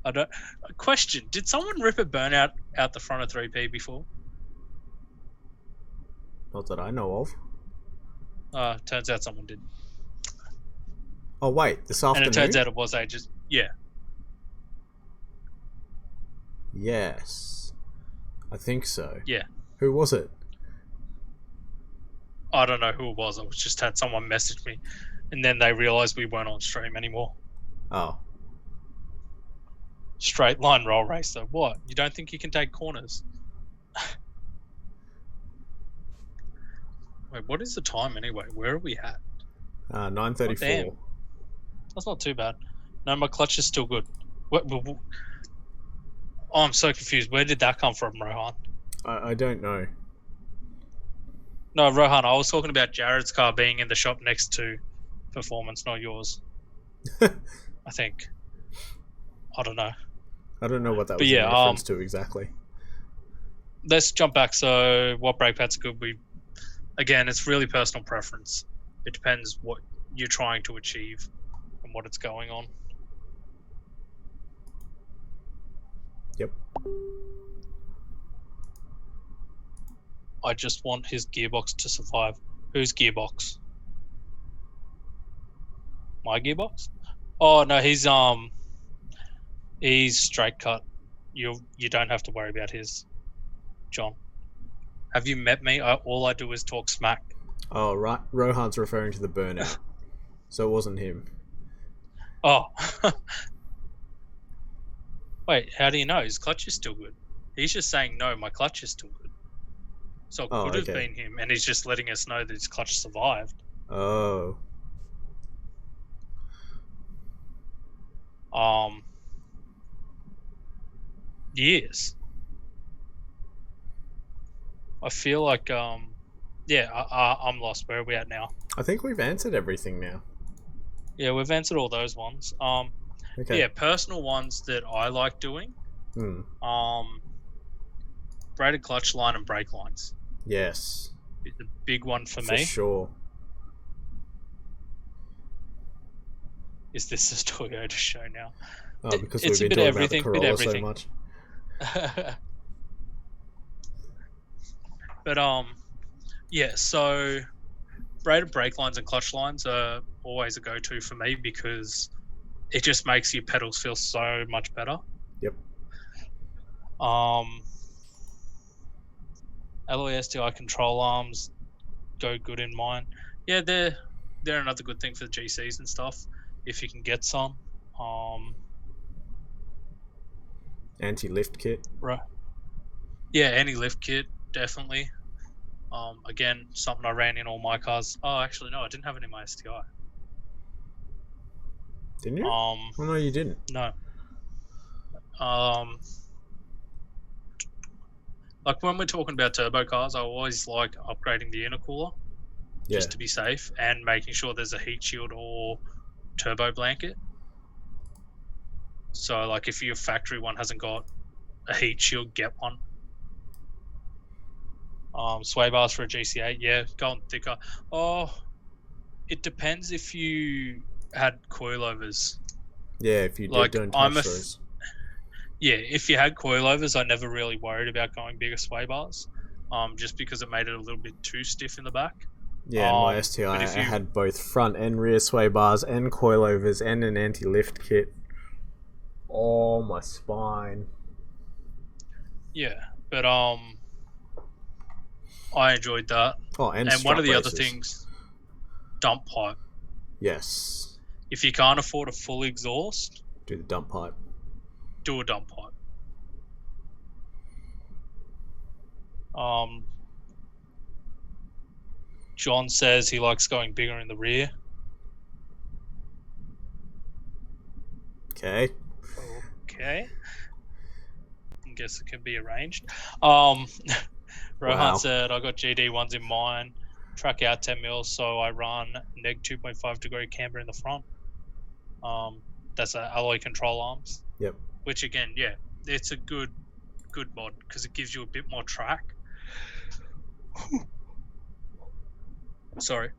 that. Question: did someone rip a burnout out the front of 3P before? Not that I know of. Turns out someone did. Oh wait, this afternoon. And it turns out it was ages. Yeah. Yes, I think so. Yeah. Who was it? I don't know who it was. I just had someone message me, and then they realised we weren't on stream anymore. Oh. Straight line roll race though. What? You don't think you can take corners? Wait, what is the time anyway? Where are we at? 9:34. Oh, that's not too bad. No, my clutch is still good. What? Oh, I'm so confused. Where did that come from, Rohan? I don't know. No, Rohan, I was talking about Jared's car being in the shop next to Performance, not yours. I think. I don't know. I don't know what that was in reference to exactly. Let's jump back. So, what brake pads are good? Again, it's really personal preference. It depends what you're trying to achieve and what it's going on. Yep. I just want his gearbox to survive. Whose gearbox? My gearbox? Oh no, he's straight cut. You don't have to worry about his, John. Have you met me? All I do is talk smack. Oh, right. Rohan's referring to the burnout. So it wasn't him. Oh. Wait, how do you know? His clutch is still good. He's just saying, no, my clutch is still good. So it could have been him, and he's just letting us know that his clutch survived. Oh. Years. I feel like, yeah, I'm lost. Where are we at now? I think we've answered everything now. Yeah, we've answered all those ones. Okay. Yeah, personal ones that I like doing. Braided clutch line and brake lines. Yes. The big one for me. For sure. Is this a Toyota show now? Oh, because we've been talking about the Corolla so much. But yeah, so braided brake lines and clutch lines are always a go-to for me because it just makes your pedals feel so much better. Yep. Alloy STI control arms go good in mine. Yeah, they're another good thing for the GCs and stuff if you can get some. Anti-lift kit. Right. Yeah, anti-lift kit definitely. Again, something I ran in all my cars. Oh, actually, no, I didn't have it in my STI. Didn't you? Oh, no, you didn't. No. Like when we're talking about turbo cars, I always like upgrading the intercooler just to be safe and making sure there's a heat shield or turbo blanket. So, like, if your factory one hasn't got a heat shield, get one. Sway bars for a GC8, yeah, going thicker. Oh, it depends if you had coilovers. Yeah, if you did, don't touch those. Yeah, if you had coilovers, I never really worried about going bigger sway bars, just because it made it a little bit too stiff in the back. Yeah, in my STI, I had both front and rear sway bars and coilovers and an anti-lift kit. Oh, my spine. Yeah, but I enjoyed that. Oh, and one of the other things, dump pipe. Yes. If you can't afford a full exhaust, do the dump pipe. Do a dump pipe. John says he likes going bigger in the rear. Okay. Okay. I guess it can be arranged. Rohan said, I got GD ones in mine. Track out 10 mils, so I run neg 2.5 degree camber in the front. That's alloy control arms. Yep. Which again, yeah, it's a good mod because it gives you a bit more track. Sorry.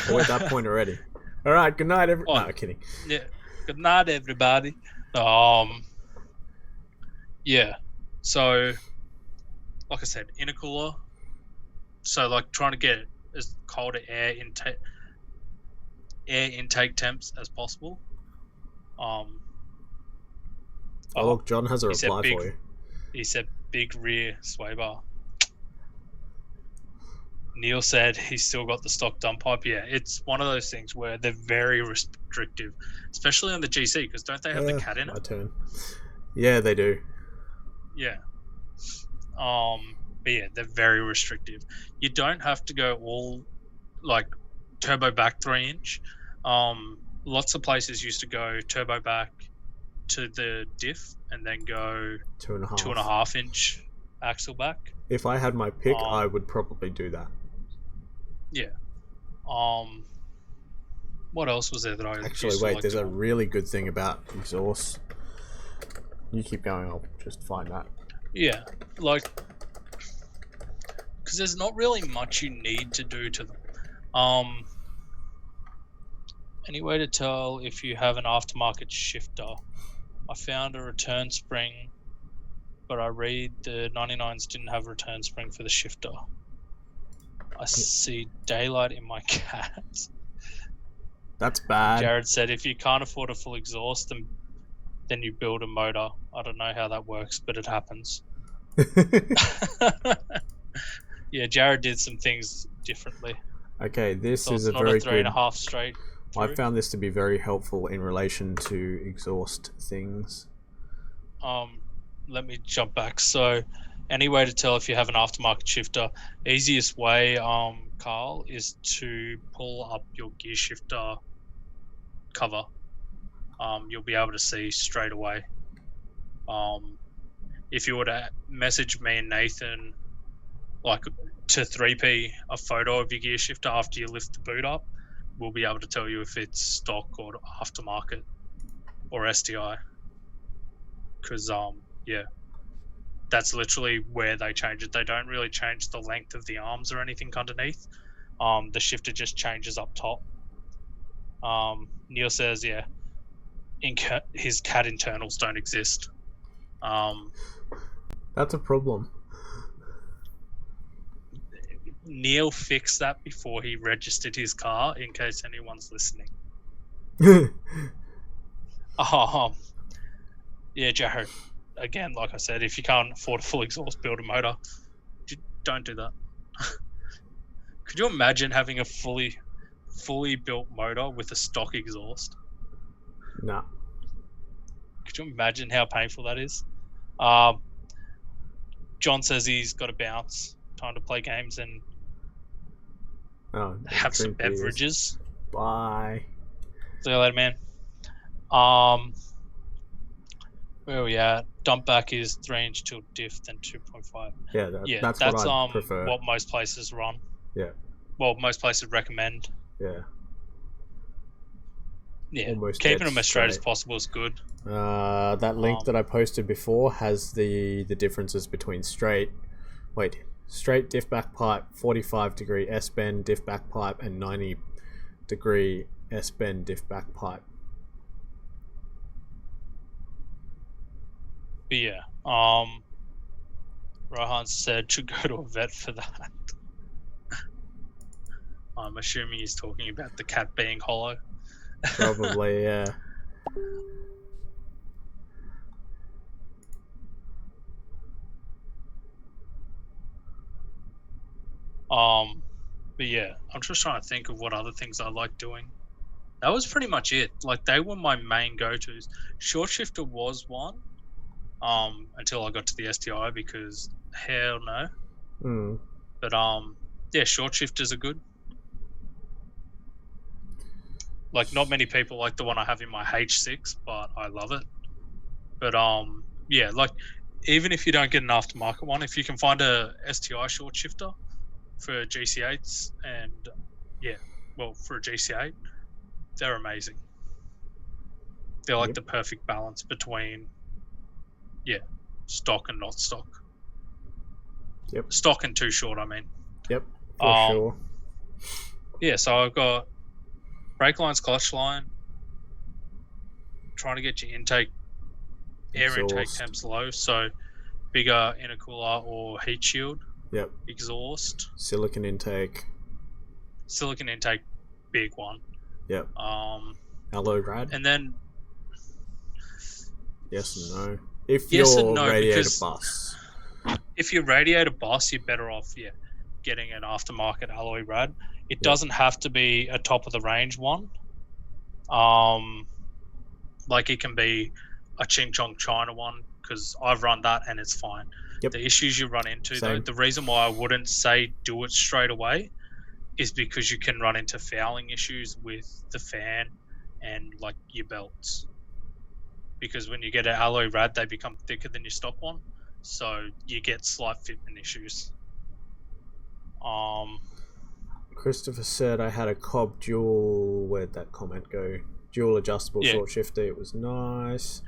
We're at that point already. All right. Good night, everyone. No, kidding. Yeah. Good night, everybody. Yeah. So, like I said, intercooler. So, like, trying to get as cold air intake temps as possible. Look, John has a reply for you. He said big rear sway bar. Neil said he's still got the stock dump pipe. Yeah, it's one of those things where they're very restrictive, especially on the GC, because don't they have the cat in it? My turn. Yeah, they do. Yeah. But yeah, they're very restrictive. You don't have to go all like turbo back 3-inch. Lots of places used to go turbo back to the diff and then go 2.5 inch axle back. If I had my pick, I would probably do that. Yeah. What else was there that I actually wait? There's a really good thing about exhaust. You keep going. I'll just find that. Yeah, like because there's not really much you need to do to them. Any way to tell if you have an aftermarket shifter? I found a return spring, but I read the 99s didn't have a return spring for the shifter. I see daylight in my cat. That's bad. Jared said, if you can't afford a full exhaust, then you build a motor. I don't know how that works, but it happens. Yeah, Jared did some things differently. Okay, this So is it's a not very a 3.5 good... straight I through. found this to be very helpful in relation to exhaust things. Let me jump back. So, any way to tell if you have an aftermarket shifter? Easiest way, Carl, is to pull up your gear shifter cover. You'll be able to see straight away. If you were to message me and Nathan, like to 3P a photo of your gear shifter after you lift the boot up, we'll be able to tell you if it's stock or aftermarket or STI. Because yeah, that's literally where they change it. They don't really change the length of the arms or anything underneath. The shifter just changes up top. Neil says, yeah, his CAD internals don't exist. That's a problem. Neil fixed that before he registered his car, in case anyone's listening. Yeah, Jared. Again, like I said, if you can't afford a full exhaust, build a motor. Don't do that. Could you imagine having a fully built motor with a stock exhaust? No. Could you imagine how painful that is? John says he's got to bounce. Time to play games and have some beverages. Bye. See you later, man. Where are we at? Dump back is 3-inch tilt diff, then 2.5. Yeah, that's what I prefer. What most places run. Yeah. Well, most places recommend. Yeah. Yeah. Almost Keeping them as straight as possible is good. That link that I posted before has the differences between straight diff back pipe, 45-degree S-bend diff back pipe, and 90-degree S-bend diff back pipe. But yeah, Rohan said should go to a vet for that. I'm assuming he's talking about the cat being hollow. Probably, yeah. But yeah, I'm just trying to think of what other things I like doing. That was pretty much it. Like, they were my main go-tos. Short shifter was one, until I got to the STI, because hell no. But yeah, short shifters are good. Like, not many people like the one I have in my H6, but I love it. But yeah, like, even if you don't get an aftermarket one, if you can find a STI short shifter for GC8s, and yeah, well, for a GC8, they're amazing. They're like the perfect balance between, yeah, stock and not stock. Yep. Stock and too short, I mean. Yep, for sure. Yeah, so I've got brake lines, clutch line, trying to get your air intake temps low, so bigger intercooler or heat shield. Yep. Exhaust. Silicon intake, big one. Yep. Alloy rad. And then yes and no. If you're radiator bus. If you're radiator bus, you're better off getting an aftermarket alloy rad. It doesn't have to be a top of the range one. Like, it can be a Ching Chong China one, because I've run that and it's fine. Yep. The issues you run into, though, the reason why I wouldn't say do it straight away is because you can run into fouling issues with the fan and, like, your belts. Because when you get an alloy rad, they become thicker than your stock one, so you get slight fitment issues. Christopher said I had a Cobb dual. Where'd that comment go? Dual adjustable short shifter. It was nice.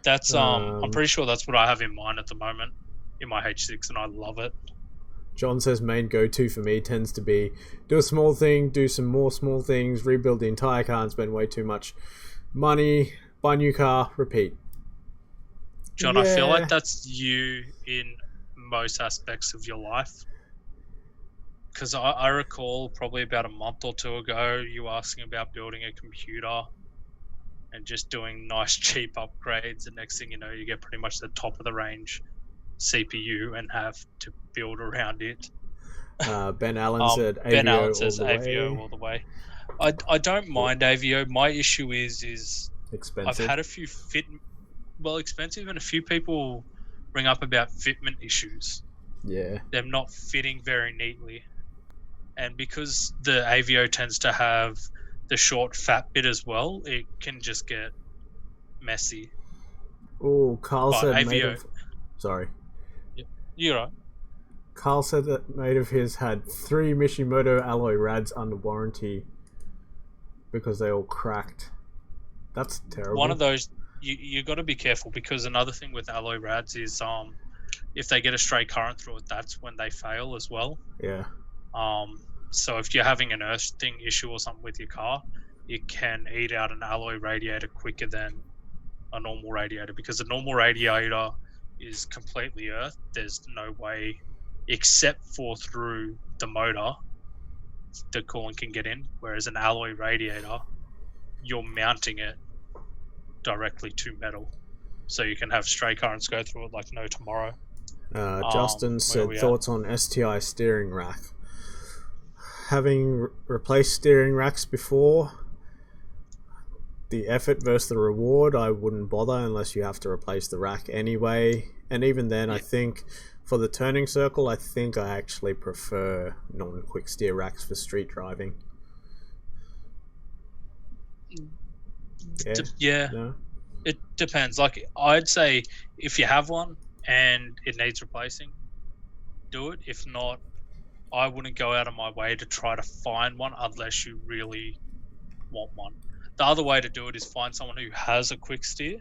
That's I'm pretty sure that's what I have in mine at the moment in my H6, and I love it. John says main go-to for me tends to be do a small thing, do some more small things, rebuild the entire car and spend way too much money, buy a new car, repeat. John, I feel like that's you in most aspects of your life. because I recall probably about a month or two ago, you asking about building a computer and just doing nice cheap upgrades. And next thing you know, you get pretty much the top of the range CPU and have to build around it. Ben Allen said AVO Ben Allen all says the AVO way. all the way. I don't mind AVO. My issue is Expensive. I've had a few expensive, and a few people bring up about fitment issues. Yeah. Them not fitting very neatly. And because the AVO tends to have the short fat bit as well, it can just get messy. Oh, Carl But said AVO, mate of... Sorry. you're right. Carl said that mate of his had 3 Mishimoto alloy rads under warranty because they all cracked. That's terrible. One of those, you got to be careful, because another thing with alloy rads is if they get a stray current through it, that's when they fail as well. Yeah. So if you're having an earthing issue or something with your car, it can eat out an alloy radiator quicker than a normal radiator, because a normal radiator is completely earthed. There's no way, except for through the motor, the coolant can get in. Whereas an alloy radiator, you're mounting it directly to metal, so you can have stray currents go through it like no tomorrow. Justin said thoughts on STI steering rack. Having replaced steering racks before, the effort versus the reward, I wouldn't bother unless you have to replace the rack anyway. And even then, I think for the turning circle, I think I actually prefer non-quick steer racks for street driving. No? It depends. Like, I'd say if you have one and it needs replacing, do it. If not, I wouldn't go out of my way to try to find one unless you really want one. The other way to do it is find someone who has a quick steer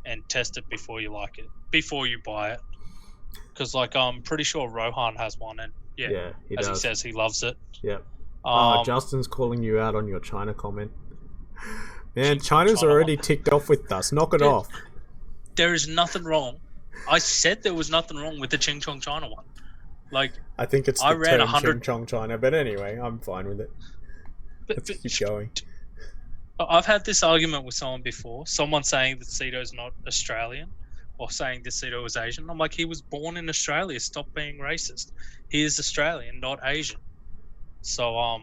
and test it before you like it, before you buy it. Because, like, I'm pretty sure Rohan has one, and he says, he loves it. Yeah. Justin's calling you out on your China comment. Man, China's already ticked off with us. Knock it off. There is nothing wrong. I said there was nothing wrong with the Ching Chong China one. Like, I think it's the term Ching Chong China, but anyway, I'm fine with it. Let's keep going. I've had this argument with someone before. Someone saying that Seto's not Australian, or saying that Seto was Asian. I'm like, he was born in Australia. Stop being racist. He is Australian, not Asian. So,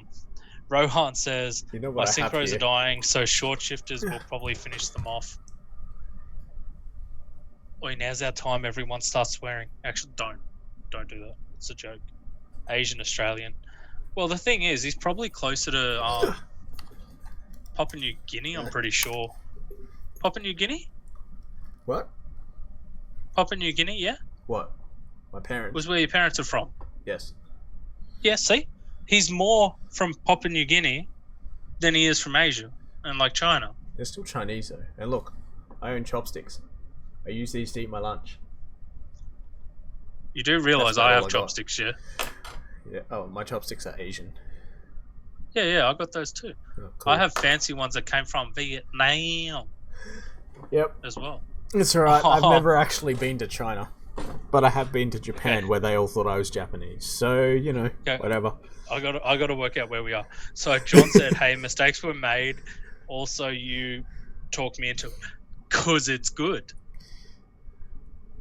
Rohan says, my synchros are dying, so short shifters will probably finish them off. Oi, now's our time. Everyone starts swearing. Actually, don't do that. It's a joke. Asian Australian. Well, the thing is, he's probably closer to Papua New Guinea. I'm pretty sure. Papua New Guinea? What? Papua New Guinea, yeah. What? My parents. Was where your parents are from. Yes. Yeah. See, he's more from Papua New Guinea than he is from Asia and like China. They're still Chinese though. And look, I own chopsticks. I use these to eat my lunch. You do realise I have chopsticks, yeah? Yeah. Oh, my chopsticks are Asian. Yeah, I got those too. Oh, cool. I have fancy ones that came from Vietnam. Yep. As well. It's alright. I've never actually been to China, but I have been to Japan, where they all thought I was Japanese. So you know, whatever. I got to work out where we are. So John said, "Hey, mistakes were made. Also, you talked me into it because it's good."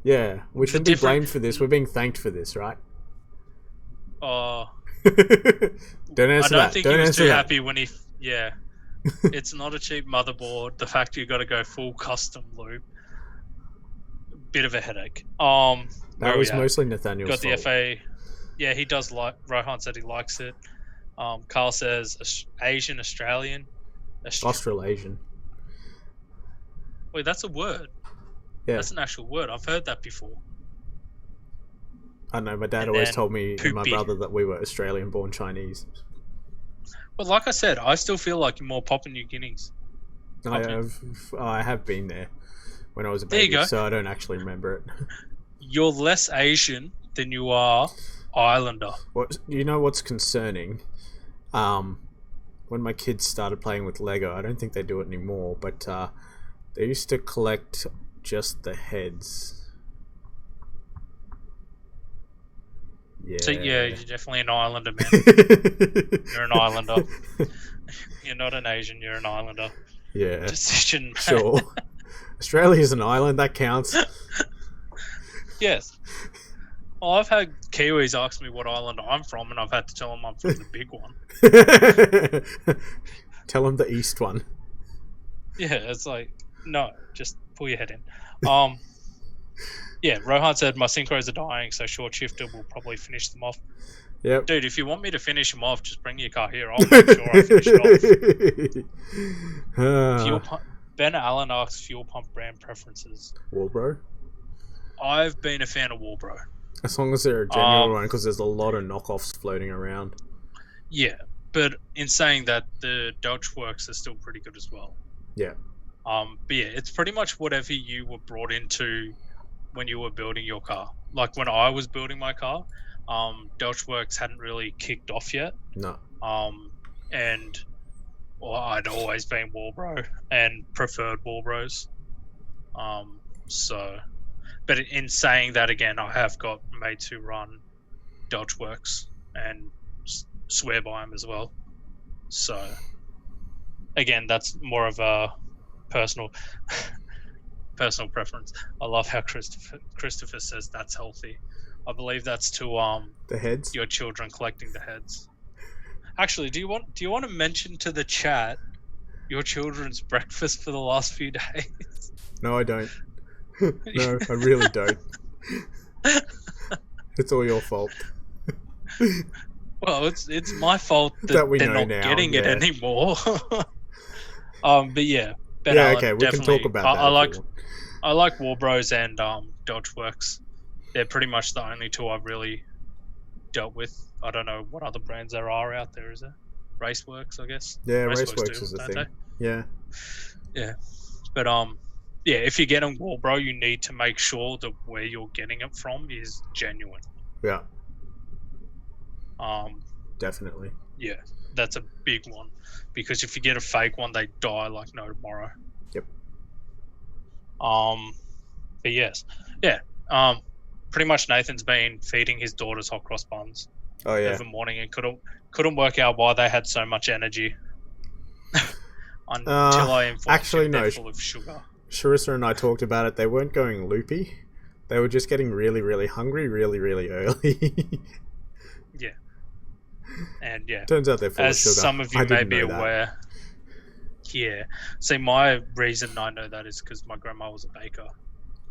Yeah, we shouldn't be blamed for this. We're being thanked for this, right? Oh. Don't answer that. I don't think he was too happy when he... Yeah. It's not a cheap motherboard. The fact you got to go full custom loop. Bit of a headache. That was mostly Nathaniel's fault. Got the FA... Yeah, he does like... Rohan said he likes it. Carl says Asian, Australian. Australasian. Wait, that's a word. Yeah. That's an actual word. I've heard that before. I don't know. My dad always told me and my brother that we were Australian-born Chinese. But like I said, I still feel like you're more Papua New Guineas. I have been there when I was a baby, so I don't actually remember it. You're less Asian than you are Islander. You know what's concerning? When my kids started playing with Lego, I don't think they do it anymore, but they used to collect just the heads. So yeah, you're definitely an islander, man. You're an islander. You're not an Asian. You're an islander. Yeah. Decision, man. Sure. Australia's an island. That counts. Yes. Well, I've had Kiwis ask me what island I'm from, and I've had to tell them I'm from the big one. Tell them the east one. Yeah, it's like, no, just pull your head in. Yeah, Rohan said my synchros are dying, so short shifter will probably finish them off. Yep. Dude, if you want me to finish them off, just bring your car here. I'll make sure I finish it off. Fuel pump. Ben Allen asks fuel pump brand preferences. Walbro? I've been a fan of Walbro. As long as they're a genuine one, because there's a lot of knockoffs floating around. Yeah, but in saying that, the Dodge Works are still pretty good as well. Yeah. But yeah, it's pretty much whatever you were brought into when you were building your car. Like when I was building my car, Dodge Works hadn't really kicked off yet. No. And I'd always been Walbro and preferred Walbros. So, but in saying that again, I have got mates who run Dodge Works and swear by them as well. So, again, that's more of a personal preference. I love how Christopher says that's healthy. I believe that's to the heads. Your children collecting the heads. Actually, do you want to mention to the chat your children's breakfast for the last few days? No, I don't. No, I really don't. It's all your fault. Well, it's my fault that they're not getting it anymore. But yeah, Ben Allen, okay, we can talk about that. I like Warbros and Dodge Works. They're pretty much the only two I've really dealt with. I don't know what other brands there are out there. Is there Raceworks? I guess. Yeah, Raceworks is a thing. Yeah. Yeah, but yeah, if you're getting Warbro, you need to make sure that where you're getting it from is genuine. Yeah. Definitely. Yeah, that's a big one, because if you get a fake one, they die like no tomorrow. Yep. But yes, yeah. Pretty much Nathan's been feeding his daughters hot cross buns. Oh yeah. Every morning, and couldn't work out why they had so much energy. Until I informed him they're full of sugar. Sharissa and I talked about it. They weren't going loopy. They were just getting really, really hungry really, really early. Yeah. And yeah. Turns out they're full of sugar. As some of you may be aware. Yeah. See, my reason I know that is because my grandma was a baker.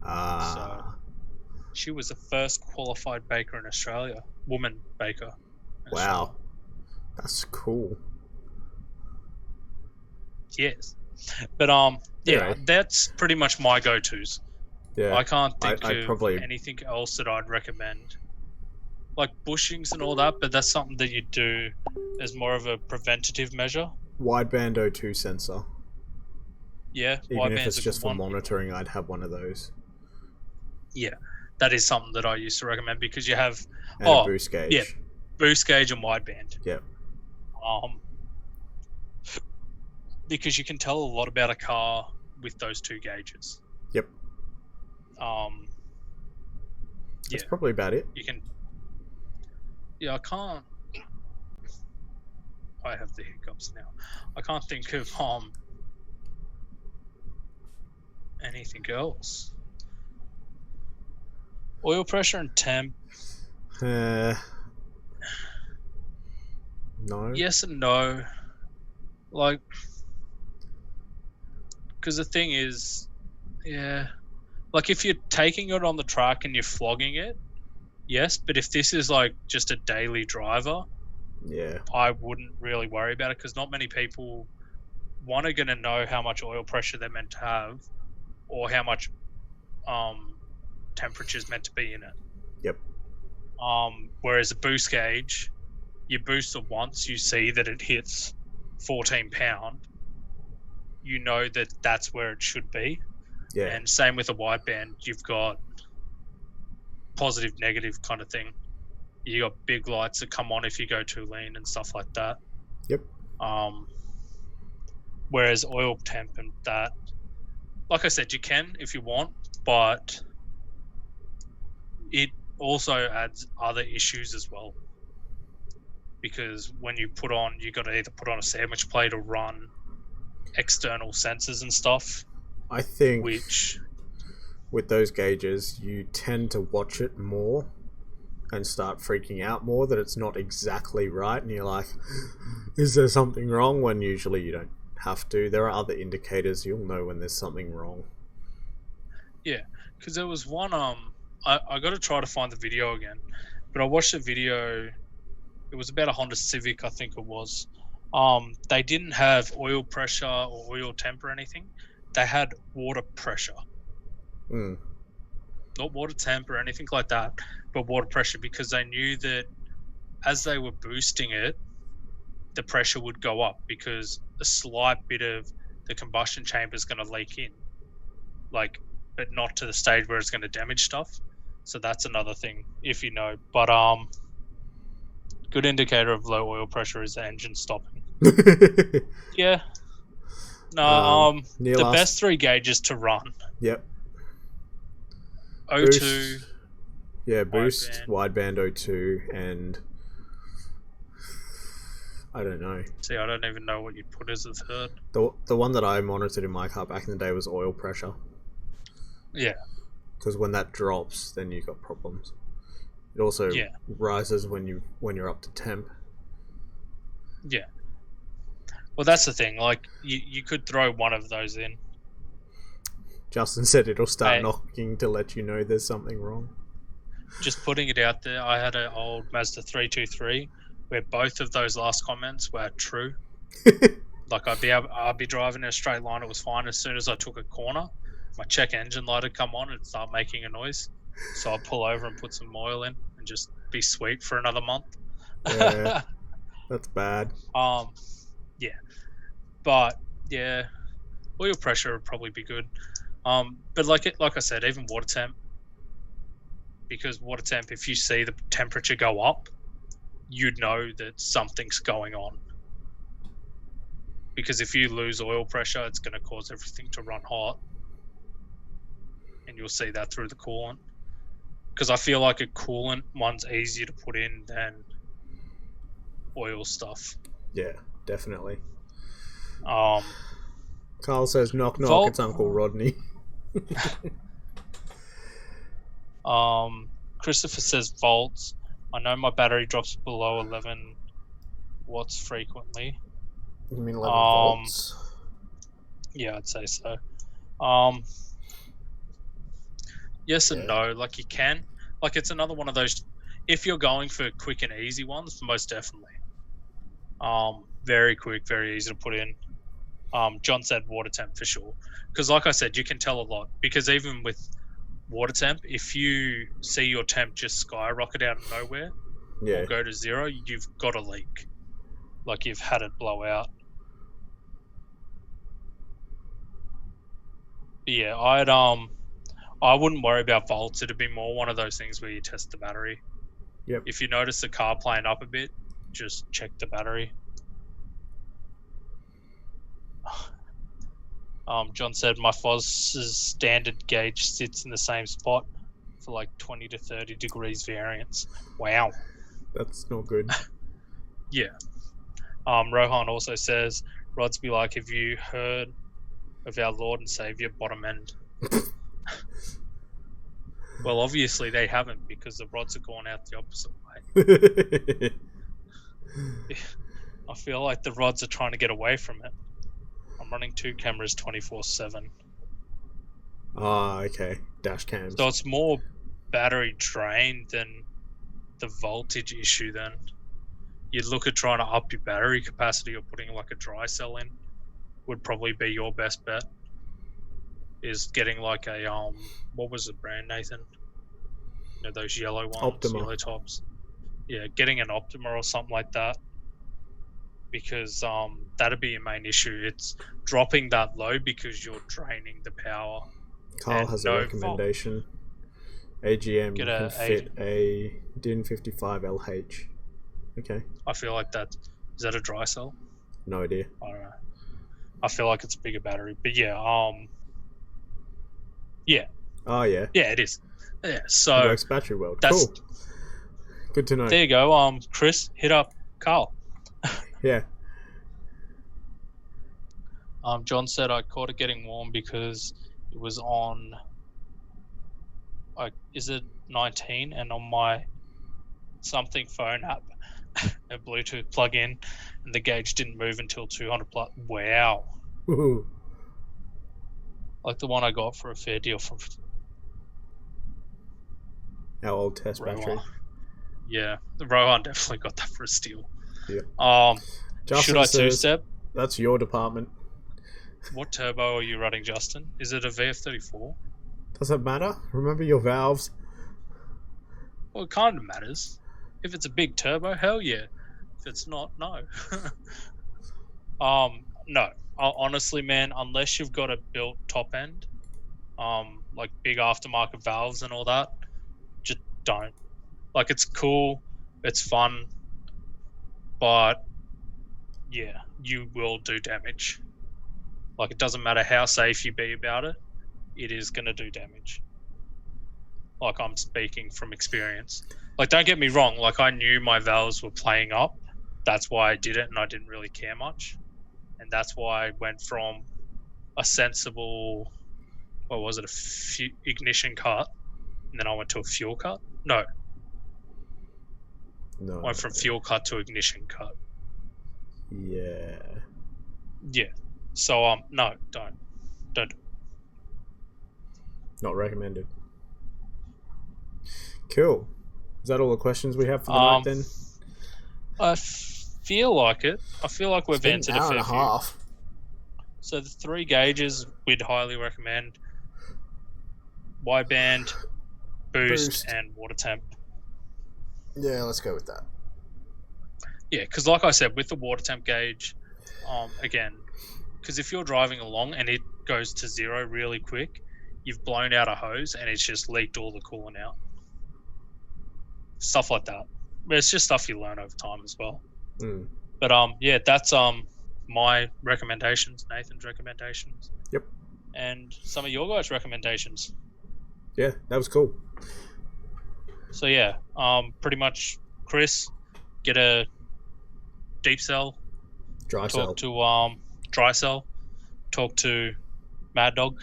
So she was the first qualified baker in Australia. Woman baker. Wow. That's cool. Yes. But yeah, that's pretty much my go-tos. Yeah. I can't think of anything else that I'd recommend. Like bushings and all that, but that's something that you do as more of a preventative measure. Wideband O2 sensor. Yeah, even if it's just for monitoring, I'd have one of those. Yeah, that is something that I used to recommend, because you have a boost gauge. Yeah, boost gauge and wideband. Yep. Because you can tell a lot about a car with those two gauges. Yep. That's probably about it. You can. Yeah, I can't. I have the hiccups now. I can't think of anything else. Oil pressure and temp. No. Yes and no. Like, because the thing is, yeah, like if you're taking it on the track and you're flogging it, yes, but if this is like just a daily driver, yeah, I wouldn't really worry about it, because not many people, one, are going to know how much oil pressure they're meant to have, or how much temperature is meant to be in it. Yep. Whereas a boost gauge, you boost it once, you see that it hits 14 pound, you know that that's where it should be. Yeah. And same with a wideband, you've got positive, negative kind of thing. You got big lights that come on if you go too lean and stuff like that. Yep. Whereas oil temp and that, like I said, you can if you want, but also adds other issues as well. Because when you got to either put on a sandwich plate or run external sensors and stuff. I think which with those gauges, you tend to watch it more and start freaking out more that it's not exactly right, and you're like, is there something wrong? When usually you don't have to. There are other indicators you'll know when there's something wrong. Yeah, because there was one, I got to try to find the video again, but I watched the video. It was about a Honda Civic, I think it was. They didn't have oil pressure or oil temp or anything. They had water pressure. Not water temp or anything like that, but water pressure, because they knew that as they were boosting it, the pressure would go up because a slight bit of the combustion chamber is going to leak in, like, but not to the stage where it's going to damage stuff. So that's another thing, if you know. But good indicator of low oil pressure is the engine stopping. Yeah. No, the best 3 gauges to run. Yep. O2. Boost, yeah, boost, wideband O2, and I don't know. See, I don't even know what you'd put as a third. The one that I monitored in my car back in the day was oil pressure. Yeah. Because when that drops, then you've got problems. It also rises when you're up to temp. Yeah. Well, that's the thing. Like, you could throw one of those in. Justin said it'll start knocking to let you know there's something wrong. Just putting it out there, I had an old Mazda 323 where both of those last comments were true. Like, I'd be driving in a straight line, it was fine. As soon as I took a corner, my check engine light would come on and start making a noise. So I'd pull over and put some oil in and just be sweet for another month. Yeah, that's bad. Yeah. But, yeah, oil pressure would probably be good. But like I said, even water temp, because water temp, if you see the temperature go up, you'd know that something's going on. Because if you lose oil pressure, it's going to cause everything to run hot. And you'll see that through the coolant. Because I feel like a coolant one's easier to put in than oil stuff. Yeah, definitely. Carl says, knock, knock, it's Uncle Rodney. Christopher says volts. I know my battery drops below 11 watts frequently. You mean 11 volts? Yeah, I'd say so. Yes and no. Like, you can. Like, it's another one of those. If you're going for quick and easy ones, most definitely. Very quick, very easy to put in. John said water temp for sure. Because like I said, you can tell a lot. Because even with water temp, if you see your temp just skyrocket out of nowhere or go to 0, you've got a leak. Like, you've had it blow out. But yeah, I wouldn't worry about volts. It'd be more one of those things where you test the battery. Yep. If you notice the car playing up a bit, just check the battery. John said my FOS's standard gauge sits in the same spot for like 20 to 30 degrees variance. Wow. That's not good. Yeah. Rohan also says, rods be like, have you heard of our Lord and Savior bottom end? Well, obviously they haven't, because the rods have gone out the opposite way. I feel like the rods are trying to get away from it. I'm running 2 cameras 24/7. Ah, okay. Dash cams. So it's more battery drain than the voltage issue then. You'd look at trying to up your battery capacity or putting like a dry cell in would probably be your best bet. Is getting like a, what was the brand, Nathan? You know, those yellow ones, Optima. Yellow tops. Yeah, getting an Optima or something like that. Because that'd be your main issue. It's dropping that low because you're draining the power. Carl has a recommendation. AGM can fit a DIN 55 LH. Okay. I feel like is that a dry cell? No idea. I don't know. I feel like it's a bigger battery. But yeah, yeah. Oh yeah. Yeah, it is. Yeah, It so works battery world. that's Cool. Good to know. there you go. Chris, hit up Carl. Yeah. John said I caught it getting warm because it was on. Is it 19? And on my something phone app, a Bluetooth plug-in, and the gauge didn't move until 200 plus. Wow. Woohoo. Like the one I got for a fair deal from Our old test Rowan. battery. Yeah, the Rowan definitely got that for a steal. Yeah. Should Justin I says, two-step? That's your department. What turbo are you running, Justin? Is it a VF34? Does it matter? Remember your valves. Well, it kind of matters. If it's a big turbo, hell yeah. If it's not, no. No. Honestly, man, unless you've got a built top end, like big aftermarket valves and all that, just don't. Like, it's cool, it's fun, but yeah, you will do damage. Like, it doesn't matter how safe you be about it, it is going to do damage. Like, I'm speaking from experience. Like, don't get me wrong, like, I knew my valves were playing up. That's why I did it, and I didn't really care much. And that's why I went from a sensible, what was it, ignition cut, and then I went to a fuel cut? No. No. Went from fuel cut to ignition cut. Yeah. Yeah. So, no, don't. Don't. Not recommended. Cool. Is that all the questions we have for the night then? I feel like it. I feel like we've answered an hour a fair and a few. half. So the 3 gauges we'd highly recommend: wideband, boost, and water temp. Yeah, let's go with that. Yeah, because like I said, with the water temp gauge, again, because if you're driving along and it goes to 0 really quick, you've blown out a hose and it's just leaked all the coolant out. Stuff like that. But it's just stuff you learn over time as well. Mm. But yeah, that's my recommendations, Nathan's recommendations. Yep. And some of your guys' recommendations. Yeah, that was cool. So yeah, pretty much, Chris, get a deep cell. Dry cell. Talk to dry cell. Talk to Mad Dog.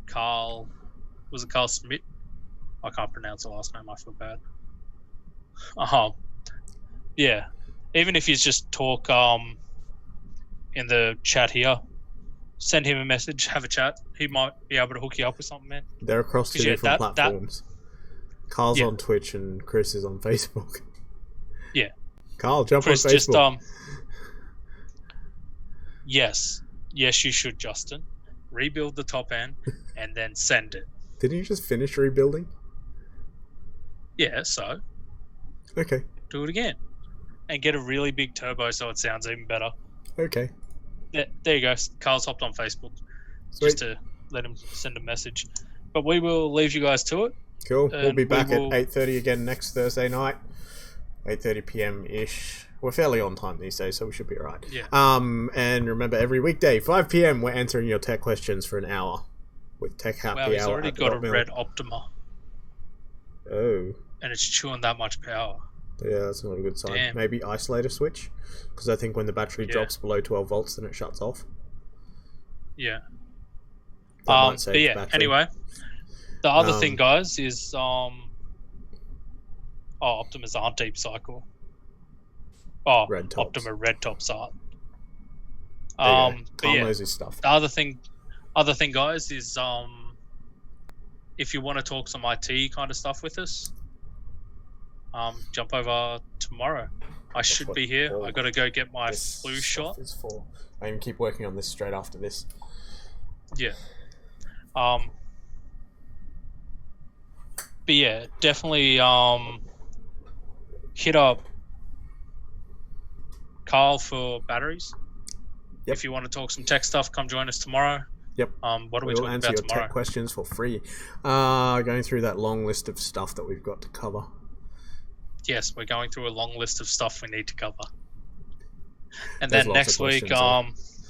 Carl, was it Carl Smith? I can't pronounce the last name. I feel bad. Yeah. Even if you just talk in the chat here, send him a message, have a chat. He might be able to hook you up with something, man. They're across 2 different platforms. Carl's on Twitch and Chris is on Facebook. Yeah. Carl, jump Chris, on Facebook. Yes, you should, Justin. Rebuild the top end and then send it. Didn't you just finish rebuilding? Yeah, so Okay. do it again. And get a really big turbo so it sounds even better. Okay. There you go. Carl's hopped on Facebook. Sweet. Just to let him send a message. But we will leave you guys to it. Cool. We'll be back at will... 8:30 again next Thursday night. 8:30 p.m.-ish. We're fairly on time these days, so we should be alright. Yeah. And remember, every weekday, 5 p.m., we're answering your tech questions for an hour with Tech Happy Wow, Hour. he's already got a red Optima. Oh. And it's chewing that much power. Yeah, that's not a good sign. Damn. Maybe isolator switch? Because I think when the battery drops below 12 volts, then it shuts off. Yeah. That might save but yeah, battery. anyway. The other thing, guys, is Optimas aren't deep cycle. Red tops. Optima red tops are. Carl But yeah, knows his stuff. the other thing, guys, is if you want to talk some IT kind of stuff with us, jump over tomorrow. I should be here. I got to go get my flu shot. I can keep working on this straight after this. Yeah. But yeah, definitely hit up Carl for batteries. Yep. If you want to talk some tech stuff, come join us tomorrow. Yep. What are we We'll talking answer about your tomorrow? tech questions for free. Going through that long list of stuff that we've got to cover. Yes, we're going through a long list of stuff we need to cover. And There's then lots next of week, questions,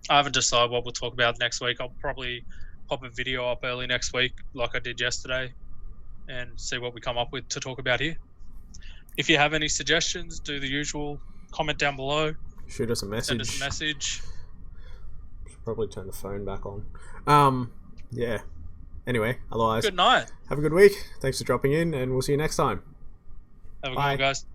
I haven't decided what we'll talk about next week. I'll probably pop a video up early next week, like I did yesterday, and see what we come up with to talk about here. If you have any suggestions, do the usual. Comment down below. Shoot us a message. Send us a message. Should probably turn the phone back on. Yeah. Anyway, otherwise, Good night. Have a good week. Thanks for dropping in, and we'll see you next time. Have a good Bye. one, guys.